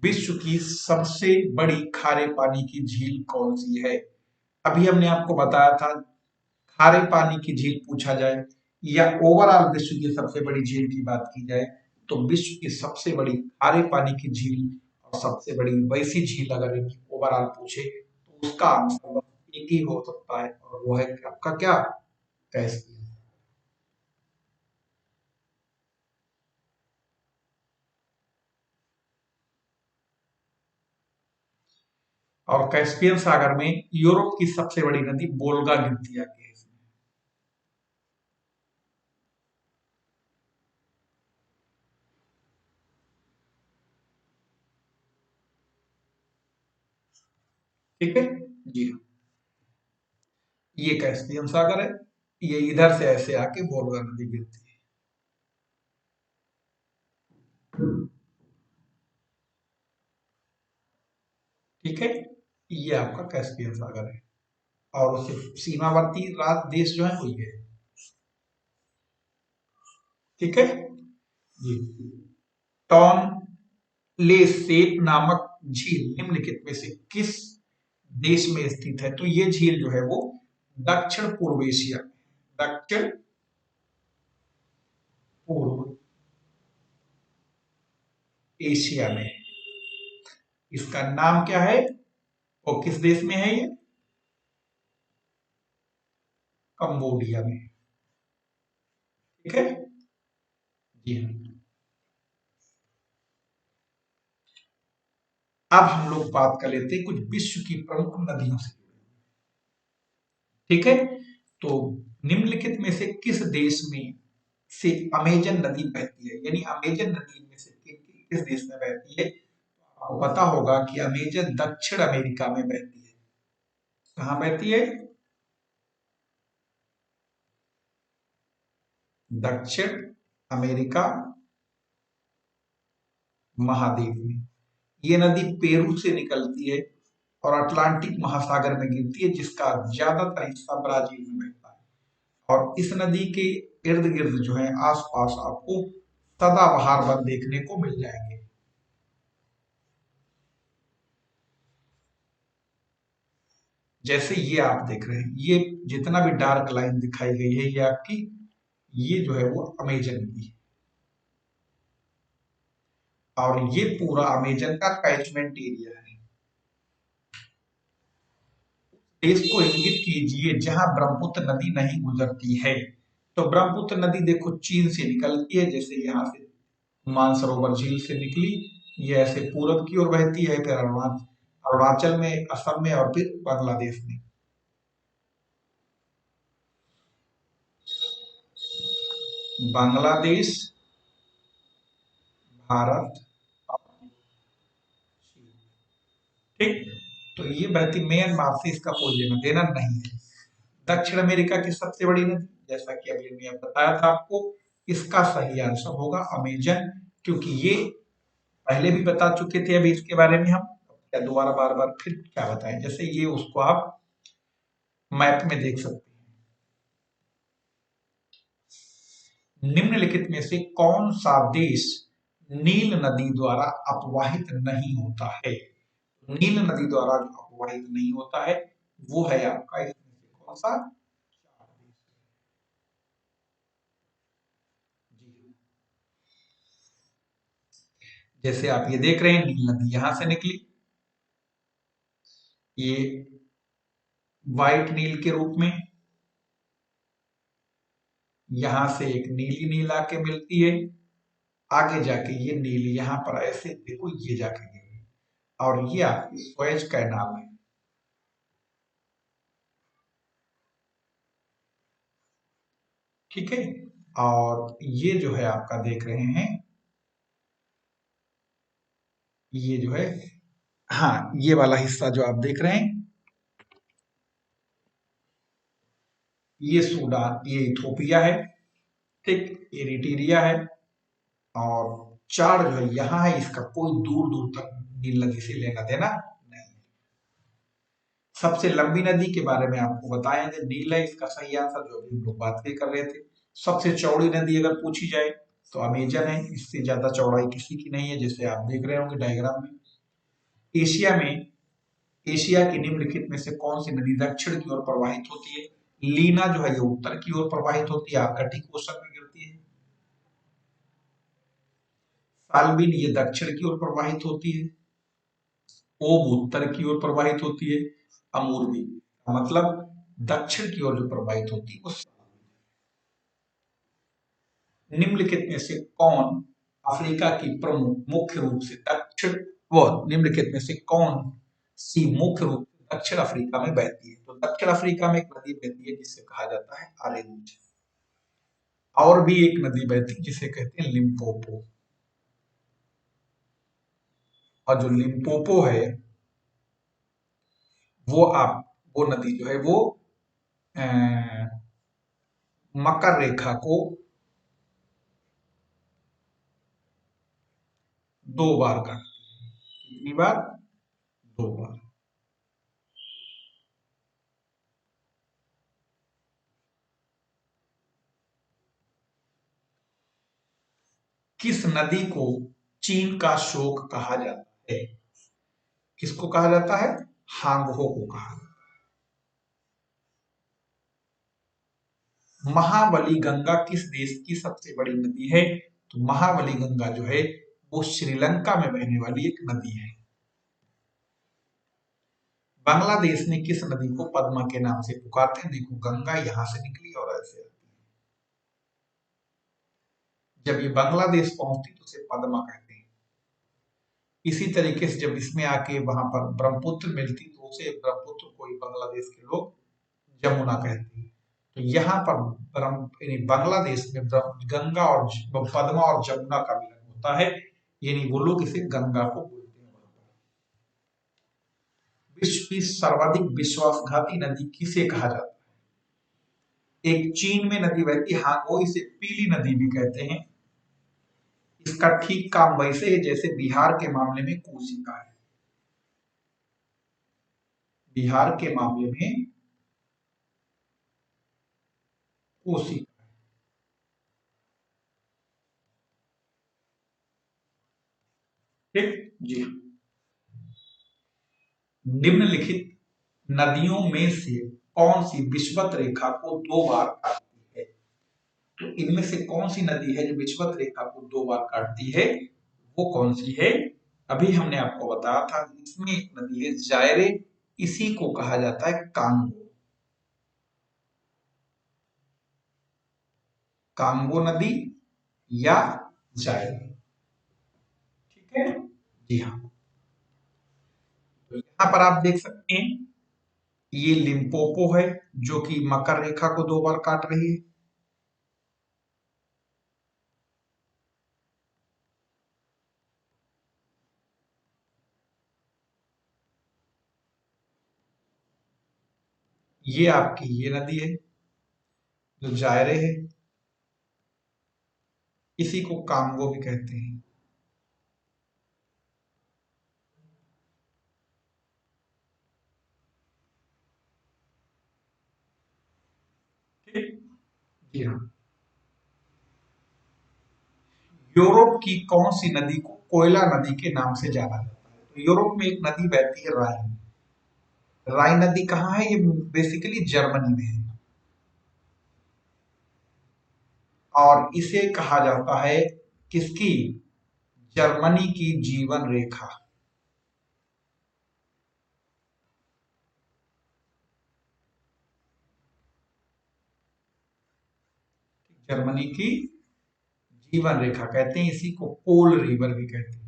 विश्व की सबसे बड़ी खारे पानी की झील कौन सी है? अभी हमने आपको बताया था, खारे पानी की झील पूछा जाए या ओवरऑल विश्व की सबसे बड़ी झील की बात की जाए, तो विश्व की सबसे बड़ी खारे पानी की झील और सबसे बड़ी वैसी झील अगर ओवरऑल पूछे तो उसका आंसर एक ही हो सकता है, और वो है आपका क्या? कैस्पियन। और कैस्पियन सागर में यूरोप की सबसे बड़ी नदी वोल्गा गिरती आती है इसमें। ठीक है जी हाँ, ये कैस्पियन सागर है, ये इधर से ऐसे आके वोल्गा नदी गिरती है। ठीक है, ये आपका कैस्पियन सागर है, और उससे सीमावर्ती देश जो है वो ये है। ठीक है जी। टॉनले सेप नामक झील निम्नलिखित में से किस देश में स्थित है? तो ये झील जो है वो दक्षिण पूर्व एशिया, दक्षिण पूर्व एशिया में है। इसका नाम क्या है? और किस देश में है ये? कंबोडिया में। ठीक है जी हाँ। अब हम लोग बात कर लेते हैं कुछ विश्व की प्रमुख नदियों से। ठीक है, तो निम्नलिखित में से किस देश में से अमेजन नदी बहती है, यानी अमेजन नदी में से किस देश में बहती है। आपको पता होगा कि अमेजन दक्षिण अमेरिका में बहती है। कहाँ बहती है? दक्षिण अमेरिका महाद्वीप में। ये नदी पेरू से निकलती है और अटलांटिक महासागर में गिरती है, जिसका ज्यादातर हिस्सा ब्राजील में बहता है। और इस नदी के इर्द गिर्द जो है आसपास आपको सदाबहार वन देखने को मिल जाएंगे। जैसे ये आप देख रहे हैं, ये जितना भी डार्क लाइन दिखाई गई है ये आपकी, ये जो है वो अमेजन की है। और ये पूरा अमेजन का कैचमेंट एरिया है। देश को इंगित कीजिए जहां ब्रह्मपुत्र नदी नहीं गुजरती है। तो ब्रह्मपुत्र नदी देखो चीन से निकलती है, जैसे यहाँ से मानसरोवर झील से निकली, ये ऐसे पूरब की ओर बहती है, फिर अरुणाचल में, असम में और फिर बांग्लादेश में। बांग्लादेश, भारत और चीन। ठीक, तो ये बहती म्यांमार से, इसका कोई लेना देना नहीं है। दक्षिण अमेरिका की सबसे बड़ी नदी, जैसा कि अभी मैं बताया था आपको, इसका सही आंसर होगा अमेजन, क्योंकि ये पहले भी बता चुके थे अभी इसके बारे में हम, क्या दोबारा बार बार फिर क्या बताएं। जैसे ये उसको आप मैप में देख सकते हैं। निम्नलिखित में से कौन सा देश नील नदी द्वारा अपवाहित नहीं होता है? नील नदी द्वारा जो अपवाहित नहीं होता है वो है आपका इसमें से कौन सा? जी, जैसे आप ये देख रहे हैं, नील नदी यहां से निकली, ये व्हाइट नील के रूप में, यहां से एक नीली नील आके मिलती है, आगे जाके ये नील यहाँ पर ऐसे देखो ये जाके गिरी, और ये आपकी स्वेज कैनाल है। ठीक है, और ये जो है आपका देख रहे हैं, ये जो है, हाँ ये वाला हिस्सा जो आप देख रहे हैं, ये सूडान, ये इथोपिया है। ठीक, एरिट्रिया है। और चार जो है यहाँ है, इसका कोई दूर दूर तक नील नदी से लेना देना नहीं। सबसे लंबी नदी के बारे में आपको बताएंगे, नील है इसका सही आंसर, जो भी हम लोग बात कर रहे थे। सबसे चौड़ी नदी अगर पूछी जाए तो अमेजन है, इससे ज्यादा चौड़ाई किसी की नहीं है, जैसे आप देख रहे होंगे डायग्राम में। एशिया में, एशिया की निम्नलिखित में से कौन सी नदी दक्षिण की ओर प्रवाहित होती है? लीना जो है ये उत्तर की ओर प्रवाहित होती है, आर्कटिक ओशन में गिरती है। सालबिन ये दक्षिण की ओर प्रवाहित होती है। ओब उत्तर की ओर प्रवाहित होती है। अमूर्वी मतलब दक्षिण की ओर जो प्रवाहित होती है उस। निम्नलिखित में से कौन अफ्रीका की प्रमुख मुख्य रूप से दक्षिण, वो निम्नलिखित में से कौन सी मुख्य रूप से दक्षिण अफ्रीका में बहती है? तो दक्षिण अफ्रीका में एक नदी बहती है जिसे कहा जाता है ऑरेंज। और भी एक नदी बहती है जिसे कहते हैं लिम्पोपो। और जो लिम्पोपो है वो आप, वो नदी जो है वो अ, मकर रेखा को 2 बार काटती है। कितनी बार? 2 बार। किस नदी को चीन का शोक कहा जाता है? किसको कहा जाता है? हांगहो को कहा जाता है। महाबली गंगा किस देश की सबसे बड़ी नदी है? तो महाबली गंगा जो है वो श्रीलंका में बहने वाली एक नदी है। बांग्लादेश में किस नदी को पद्मा के नाम से पुकारते हैं? देखो गंगा यहां से निकली और ऐसे, जब ये बांग्लादेश पहुंचती तो उसे पद्मा कहते हैं। इसी तरीके से जब इसमें आके वहां पर ब्रह्मपुत्र मिलती तो उसे ब्रह्मपुत्र को ही बांग्लादेश के लोग जमुना कहते हैं। तो यहाँ पर यानी बांग्लादेश में गंगा और पद्मा और जमुना का मिलन होता है, यानी वो लोग इसे गंगा को बोलते हैं। वहां पर विश्व की सर्वाधिक विश्वासघाती नदी किसे कहा जाता है? एक चीन में नदी बहती है, हांगो, इसे पीली नदी भी कहते हैं। इसका ठीक काम वैसे है जैसे बिहार के मामले में कोसी का है। बिहार के मामले में कोसी का है। ठीक जी। निम्नलिखित नदियों में से कौन सी विषुवत रेखा को दो बार काटती है? तो इनमें से कौन सी नदी है जो विषुवत रेखा को दो बार काटती है? वो कौन सी है? अभी हमने आपको बताया था, इसमें एक नदी है जायरे, इसी को कहा जाता है कांगो। कांगो नदी या जायरे। ठीक है जी हाँ। तो यहां पर आप देख सकते हैं ये लिम्पोपो है जो कि मकर रेखा को दो बार काट रही है। ये आपकी ये नदी है जो जायरे है, इसी को कांगो भी कहते हैं। ठीक जी हाँ। यूरोप की कौन सी नदी को कोयला नदी के नाम से जाना जाता है? तो यूरोप में एक नदी बहती है राइन। राइन नदी कहाँ है? ये बेसिकली जर्मनी में है और इसे कहा जाता है किसकी? जर्मनी की जीवन रेखा। जर्मनी की जीवन रेखा कहते हैं, इसी को पोल रिवर भी कहते हैं।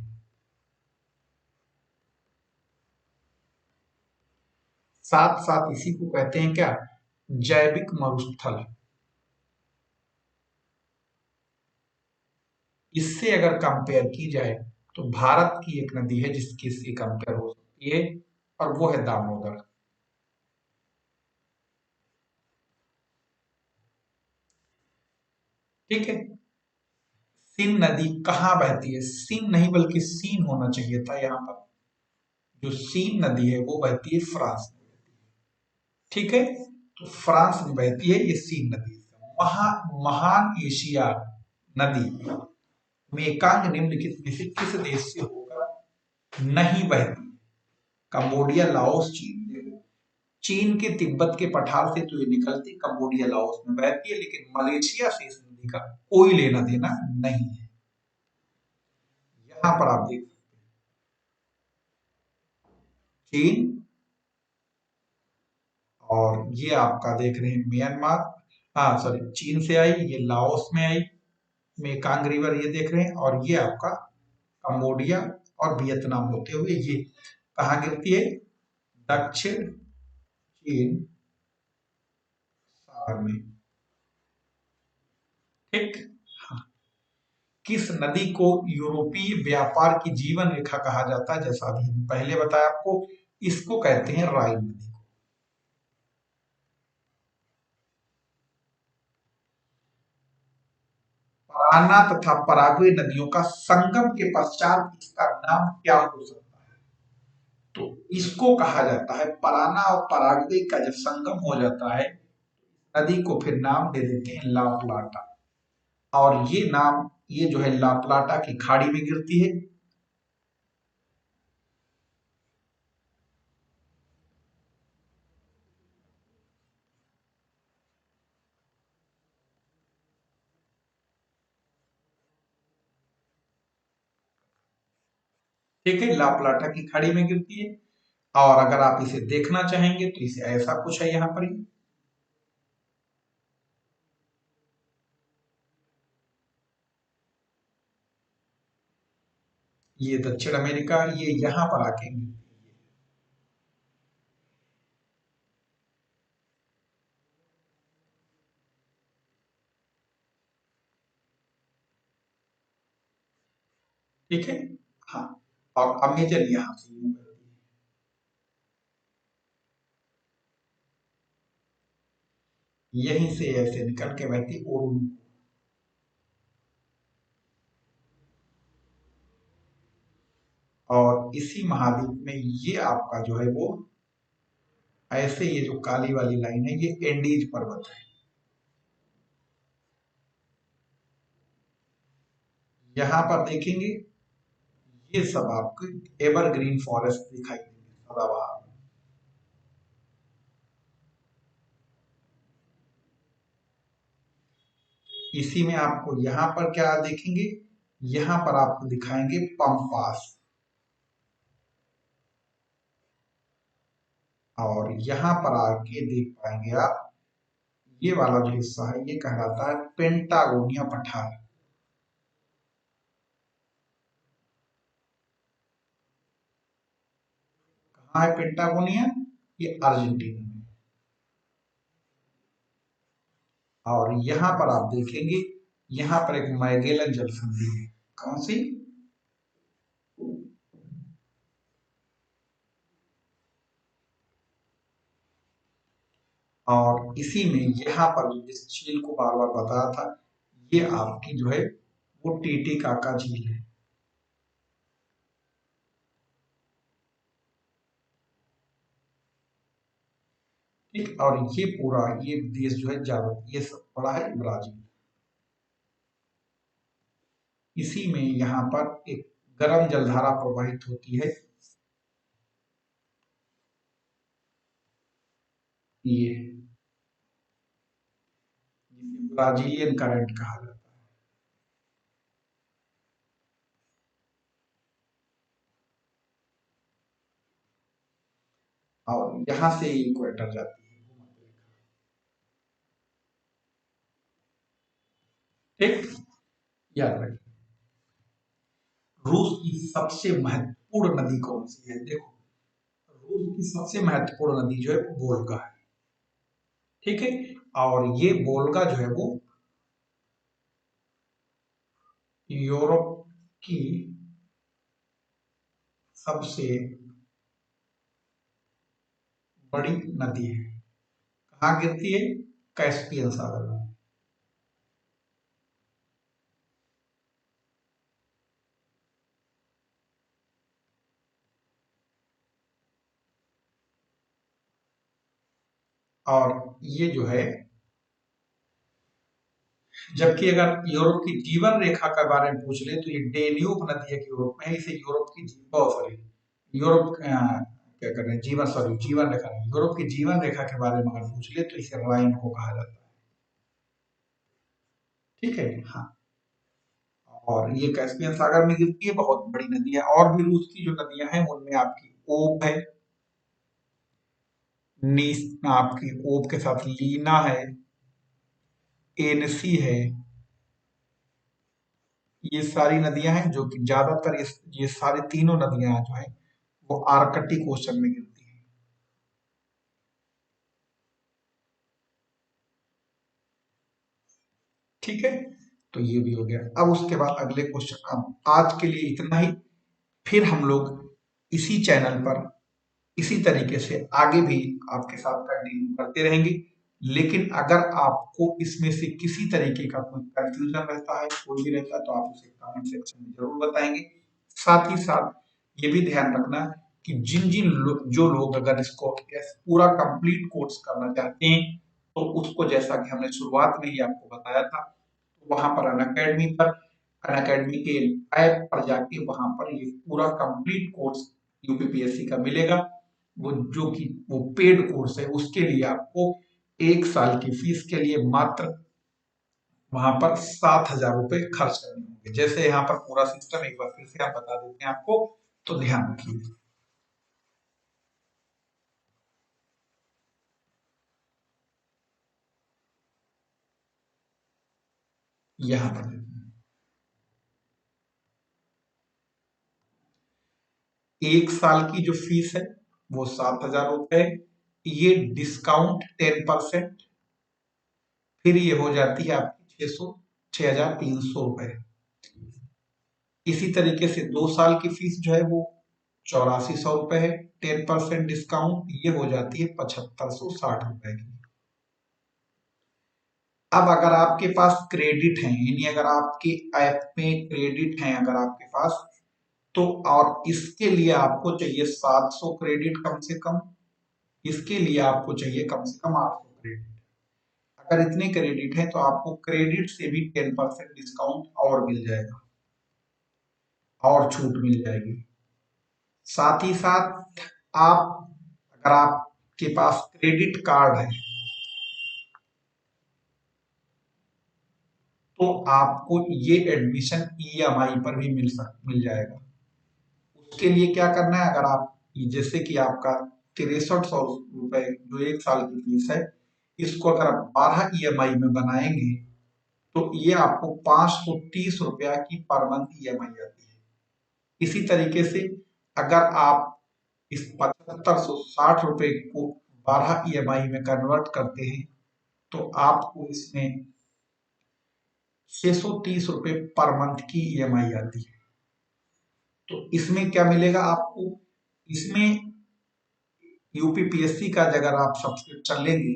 साथ साथ इसी को कहते हैं क्या? जैविक मरुस्थल। इससे अगर कंपेयर की जाए तो भारत की एक नदी है जिसकी इससे कंपेयर हो सकती है और वो है दामोदर। ठीक है। सिन नदी कहाँ बहती है? सिन नहीं बल्कि सीन होना चाहिए था यहाँ पर। जो सीन नदी है वो बहती है फ्रांस में। ठीक है। तो फ्रांस में बहती है ये सीन नदी। महान एशिया नदी मेकांग निम्नलिखित में से किस देश से होकर नहीं बहती? कंबोडिया, लाओस, चीन। देखो, चीन के तिब्बत के पठार से तो ये निकलती कंबोडिया लाओस में बहती है, लेकिन मलेशिया से इस नदी का कोई लेना देना नहीं है। यहां पर आप देख, चीन और ये आपका देख रहे हैं म्यांमार। हाँ सॉरी, चीन से आई, ये लाओस में आई, मेकांग रिवर ये देख रहे हैं, और ये आपका कंबोडिया और वियतनाम होते हुए ये कहाँ गिरती है? दक्षिण चीन सागर में। ठीक। हाँ। किस नदी को यूरोपीय व्यापार की जीवन रेखा कहा जाता है? जैसा अभी हम पहले बताया आपको, इसको कहते हैं राइन नदी को। पराना तथा पराग्वे नदियों का संगम के पश्चात इसका नाम क्या हो सकता है? तो इसको कहा जाता है, पराना और पराग्वे का जब संगम हो जाता है नदी को फिर नाम दे देते हैं ला प्लाटा। और ये नाम, ये जो है ला प्लाटा की खाड़ी में गिरती है। ठीक है, ला प्लाटा की खाड़ी में गिरती है। और अगर आप इसे देखना चाहेंगे तो इसे ऐसा कुछ है यहाँ पर ही। ये दक्षिण अमेरिका, ये यहां पर आके गिरती है। ठीक है। हाँ, और अब मेजर यहाँ से यूं करती है, यहीं से ऐसे निकल के बहती ओरुन। और इसी महाद्वीप में ये आपका जो है वो ऐसे, ये जो काली वाली लाइन है ये एंडीज पर्वत है। यहाँ पर देखेंगे ये सब आपको एवरग्रीन फॉरेस्ट दिखाई देंगे सदाबहार। इसी में आपको यहाँ पर क्या देखेंगे, यहाँ पर आपको दिखाएंगे पंपास। और यहाँ पर आके देख पाएंगे आप ये वाला जो हिस्सा है ये कहलाता है पेंटागोनिया पठार। कहाँ है पेंटागोनिया? ये अर्जेंटीना में। और यहाँ पर आप देखेंगे यहाँ पर एक मैगेलन जल संधि है। कौन सी? और इसी में यहाँ पर जिस झील को बार बार बताया था ये आपकी जो है वो टीटीकाका झील है। ठीक, और ये पूरा ये देश जो है ज्यादा ये सब बड़ा है ब्राजील। इसी में यहाँ पर एक गर्म जलधारा प्रवाहित होती है, ये जिसे ब्राजीलियन करंट कहा जाता है। और यहाँ से इक्वेटर जाती है भूमध्य रेखा। ठीक, याद रखिए। रूस की सबसे महत्वपूर्ण नदी कौन सी है? देखो, रूस की सबसे महत्वपूर्ण नदी जो है वो वोल्गा है। ठीक है। और ये वोल्गा जो है वो यूरोप की सबसे बड़ी नदी है। कहाँ गिरती है? कैस्पियन सागर में। और ये जो है, जबकि अगर यूरोप की जीवन रेखा के बारे में पूछ ले तो ये डेन्यूब नदी है यूरोप में है, इसे यूरोप की सॉरी यूरोप क्या कर रहे हैं जीवन, सॉरी जीवन रेखा नहीं, यूरोप की जीवन रेखा के बारे में अगर पूछ ले तो इसे राइन को कहा जाता है। ठीक है। हाँ, और ये कैस्पियन सागर में गिरती है, बहुत बड़ी नदी है। और भी रूस की जो नदियां हैं उनमें आपकी ओब है, नीस आपकी ओब के साथ लीना है, एनसी है। ये सारी नदियां हैं जो कि ज्यादातर ये सारी तीनों नदियां जो हैं वो आर्कटिक ओशन में गिरती हैं। ठीक है, तो ये भी हो गया। अब उसके बाद अगले क्वेश्चन, अब आज के लिए इतना ही। फिर हम लोग इसी चैनल पर इसी तरीके से आगे भी आपके साथ कंटिन्यू करते रहेंगे। लेकिन अगर आपको इसमें से किसी तरीके का कोई कंफ्यूजन रहता है, कोई भी रहता है, तो आप उसे कमेंट सेक्शन में जरूर बताएंगे। साथ ही साथ ये भी ध्यान रखना कि जिन जिन जो लोग अगर इसको पूरा कंप्लीट कोर्स करना चाहते हैं तो उसको, जैसा कि हमने शुरुआत में ही आपको बताया था, तो वहां पर अन अकेडमी के ऐप पर जाके वहां पर ये पूरा कंप्लीट कोर्स यूपीपीएससी का मिलेगा। वो जो कि वो पेड कोर्स है, उसके लिए आपको 1 साल की फीस के लिए मात्र वहां पर 7,000 रुपए खर्च करने होंगे। जैसे यहाँ पर पूरा सिस्टम एक बार फिर से हम बता देते हैं आपको, तो ध्यान रखिए। यहाँ पर एक साल की जो फीस है वो 7,000 रुपए, ये डिस्काउंट 10%, फिर ये हो जाती है आपकी 6,300 रुपए। इसी तरीके से 2 साल की फीस जो है वो 8,400 रुपए है, 10% डिस्काउंट, ये हो जाती है 7,560 रुपए की। अब अगर आपके पास क्रेडिट है, यानी अगर आपके ऐप में क्रेडिट है अगर आपके पास, तो और इसके लिए आपको चाहिए 700 क्रेडिट कम से कम, इसके लिए आपको चाहिए कम से कम 800 क्रेडिट। अगर इतने क्रेडिट है तो आपको क्रेडिट से भी 10% डिस्काउंट और मिल जाएगा, और छूट मिल जाएगी। साथ ही साथ आप, अगर आपके पास क्रेडिट कार्ड है तो आपको ये एडमिशन ईएमआई पर भी मिल जाएगा। उसके लिए क्या करना है, अगर आप, जैसे कि आपका 6,300 रुपए जो एक साल की फीस है, इसको अगर आप 12 ईएमआई में बनाएंगे तो ये आपको 530 रुपया की पर मंथ ईएमआई आती है। इसी तरीके से अगर आप इस 7,560 रुपए को 12 ईएमआई में कन्वर्ट करते हैं तो आपको इसमें 630 रुपए पर मंथ की ईएमआई आती है। तो इसमें क्या मिलेगा आपको, इसमें यूपीपीएससी का अगर आप सब्सक्रिप्शन लेंगे,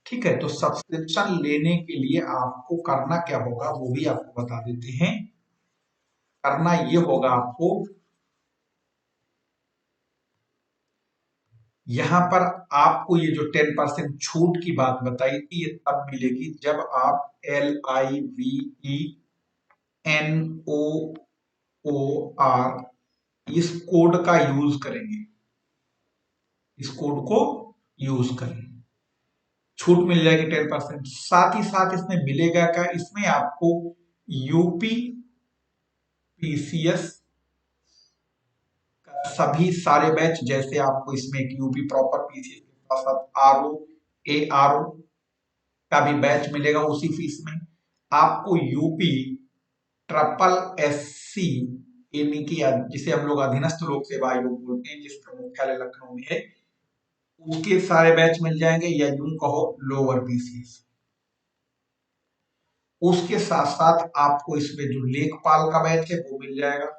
ठीक है, तो सब्सक्रिप्शन लेने के लिए आपको करना क्या होगा वो भी आपको बता देते हैं। करना ये होगा आपको, यहाँ पर आपको ये जो 10% छूट की बात बताई थी ये तब मिलेगी जब आप LIVENOOR इस कोड का यूज करेंगे, इस कोड को यूज करें, छूट मिल जाएगी 10%। साथ ही साथ इसमें मिलेगा क्या, इसमें आपको यूपी पीसीएस का सभी सारे बैच, जैसे आपको इसमें एक यूपी प्रॉपर पीसीएस के साथ साथ आरओ एआरओ का भी बैच मिलेगा उसी फीस में। आपको यूपी ट्रिपल एससी, यानी कि जिसे हम लोग अधीनस्थ लोक सेवा आयोग बोलते हैं, जिसका मुख्यालय लखनऊ में है, उसके सारे बैच मिल जाएंगे, या यूं कहो लोअर पीसीएस। उसके साथ साथ आपको इसमें जो लेखपाल का बैच है वो मिल जाएगा,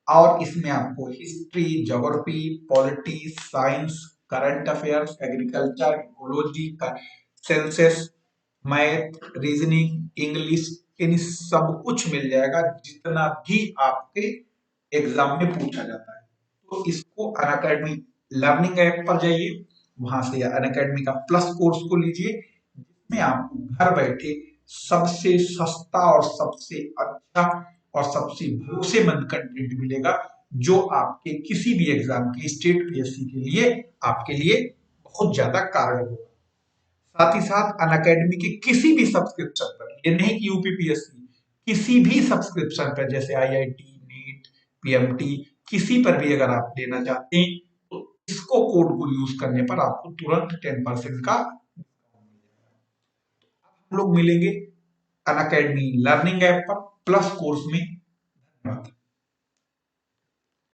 और इसमें आपको history, geography, polity, science, current affairs, agriculture, ecology, census, math, reasoning, English, इन सब कुछ मिल जाएगा जितना भी आपके एग्जाम में पूछा जाता है। तो इसको अनअकैडमी लर्निंग ऐप पर जाइए, वहां से अनअकैडमी का प्लस कोर्स को लीजिए, जिसमें आपको घर बैठे सबसे सस्ता और सबसे अच्छा और सबसे भरोसेमंद कंटेंट मिलेगा, जो आपके किसी भी एग्जाम के स्टेट पीएससी के लिए आपके लिए बहुत ज्यादा कारण होगा। साथ ही साथ अनअकैडमी के किसी भी सब्सक्रिप्शन पर, ये नहीं कि यूपीपीएससी, किसी भी सब्सक्रिप्शन पर, जैसे आईआईटी, नीट, पीएमटी, किसी पर भी अगर आप लेना चाहते हैं तो इसको कोड को यूज करने पर आपको तुरंत 10% का हम लोग मिलेंगे अनअकैडमी लर्निंग ऐप पर प्लस कोर्स में। धन्यवाद।